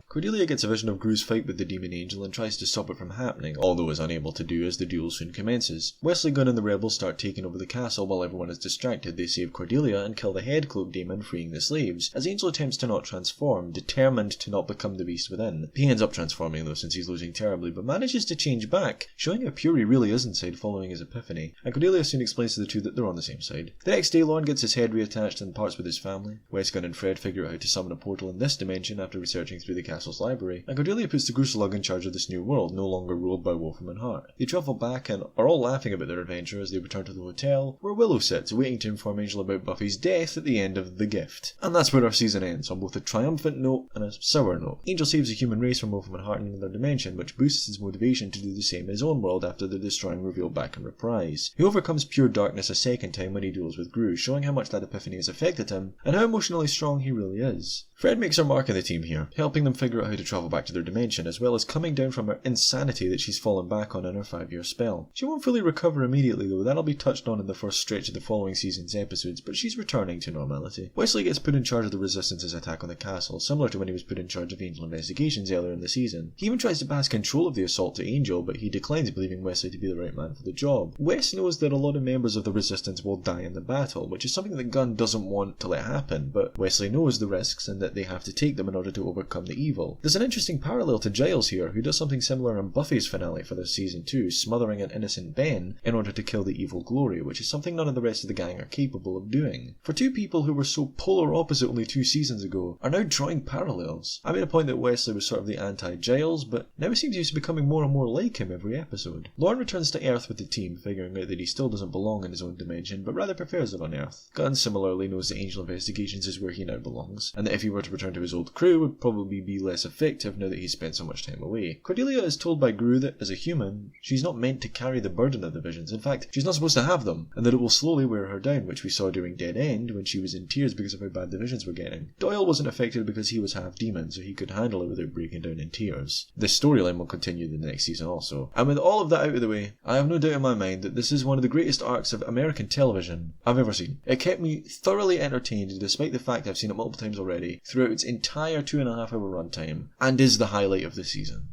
Cordelia gets a vision of Gru's fight with the Demon Angel and tries to stop it from happening, although is unable to do as the duel soon commences. Wesley, Gunn and the rebels start taking over the castle while everyone is distracted. They save Cordelia and kill the head cloak demon, freeing the slaves, as Angel attempts to not transform, determined to not become the beast within. He ends up transforming though, since he's losing terribly, but manages to change back, showing how pure he really is inside following his epiphany, and Cordelia soon explains to the two that they're on the same side. The next day, Lauren gets his head reattached and parts with his family. Wes, Gunn and Fred figure out how to summon a portal in this dimension after researching through the castle's library, and Cordelia puts the Gruselug in charge of this new world, no longer ruled by Wolfram and Hart. They travel back and are all laughing about their adventure as they return to the hotel, where Willow sits, waiting to inform Angel about Buffy's death at the end of The Gift. And that's where our season ends, on both a triumphant note and a sour note. Angel saves the human race from Wolfram and Hart in another dimension, which boosts his motivation to do the same in his own world after the destroying reveal back in Reprise. He overcomes pure darkness a second time when he duels with Gru, showing how much that epiphany has affected him, and how emotionally strong he really is. Fred makes her mark in the team here, helping them figure out how to travel back to their dimension, as well as coming down from her insanity that she's fallen back on in her 5-year spell. She won't fully recover immediately though, that'll be touched on in the first stretch of the following season's episodes, but she's returning to normality. Wesley gets put in charge of the Resistance's attack on the castle, similar to when he was put in charge of Angel investigations earlier in the season. He even tries to pass control of the assault to Angel, but he declines, believing Wesley to be the right man for the job. Wes knows that a lot of members of the Resistance will die in the battle, which is something that Gunn doesn't want to let happen, but Wesley knows the risks and that they have to take them in order to overcome the evil. There's an interesting parallel to Giles here, who does something similar in Buffy's finale for this season too, smothering an innocent Ben in order to kill the evil Glory, which is something none of the rest of the gang are capable of doing. For two people who were so polar opposite only 2 seasons ago are now drawing parallels. I made a point that Wesley was sort of the anti-Giles, but now it seems he's becoming more and more like him every episode. Lauren returns to Earth with the team, figuring out that he still doesn't belong in his own dimension, but rather prefers it on Earth. Gunn similarly knows that Angel Investigations is where he now belongs, and that if he were to return to his old crew, would probably be less effective now that he's spent so much time away. Cordelia is told by Gru that, as a human, she's not meant to carry the burden of the visions. In fact, she's not supposed to have them, and that it will slowly wear her down, which we saw during Dead End when she was in tears because of how bad the visions were getting. Doyle wasn't affected because he was half demon, so he could handle it without breaking down in tears. This storyline will continue in the next season also. And with all of that out of the way, I have no doubt in my mind that this is one of the greatest arcs of American television I've ever seen. It kept me thoroughly entertained despite the fact I've seen it multiple times already throughout its entire 2.5 hour runtime, and is the highlight of the season.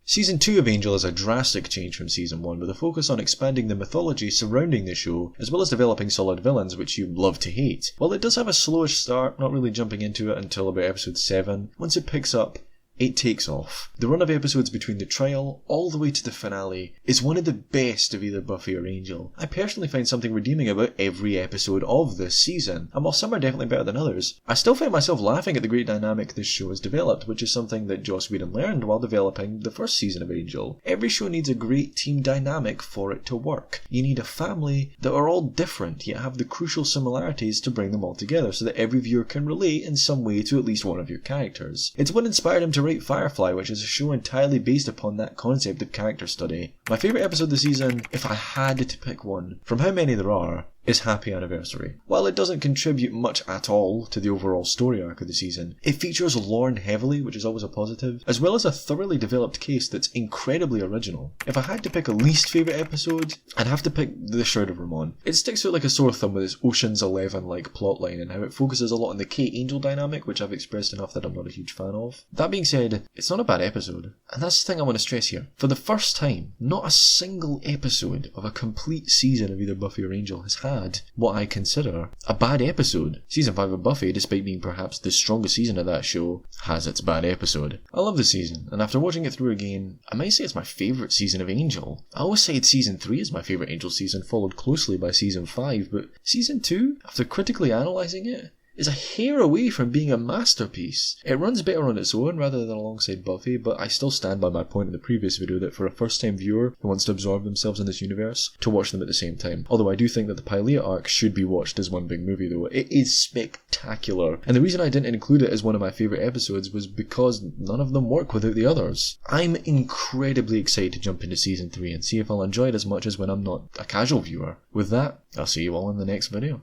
Season 2 of Angel is a drastic change from Season 1, with a focus on expanding the mythology surrounding the show, as well as developing solid villains which you love to hate. While it does have a slowish start, not really jumping into it until about episode 7, once it picks up, it takes off. The run of episodes between the trial all the way to the finale is one of the best of either Buffy or Angel. I personally find something redeeming about every episode of this season, and while some are definitely better than others, I still find myself laughing at the great dynamic this show has developed, which is something that Joss Whedon learned while developing the first season of Angel. Every show needs a great team dynamic for it to work. You need a family that are all different, yet have the crucial similarities to bring them all together, so that every viewer can relate in some way to at least one of your characters. It's what inspired him to write Firefly, which is a show entirely based upon that concept of character study. My favourite episode of the season, if I had to pick one, from how many there are, is Happy Anniversary. While it doesn't contribute much at all to the overall story arc of the season, it features Lorne heavily, which is always a positive, as well as a thoroughly developed case that's incredibly original. If I had to pick a least favourite episode, I'd have to pick the Shroud of Rahmon. It sticks out like a sore thumb with its Ocean's 11-like plotline and how it focuses a lot on the Kate-Angel dynamic, which I've expressed enough that I'm not a huge fan of. That being said, it's not a bad episode, and that's the thing I want to stress here. For the first time, not a single episode of a complete season of either Buffy or Angel has had what I consider a bad episode. Season 5 of Buffy, despite being perhaps the strongest season of that show, has its bad episode. I love the season, and after watching it through again, I might say it's my favourite season of Angel. I always said season 3 is my favourite Angel season, followed closely by season 5, but season 2, after critically analysing it, is a hair away from being a masterpiece. It runs better on its own rather than alongside Buffy, but I still stand by my point in the previous video that for a first-time viewer who wants to absorb themselves in this universe, to watch them at the same time. Although I do think that the Pylea arc should be watched as one big movie though. It is spectacular. And the reason I didn't include it as one of my favourite episodes was because none of them work without the others. I'm incredibly excited to jump into season 3 and see if I'll enjoy it as much as when I'm not a casual viewer. With that, I'll see you all in the next video.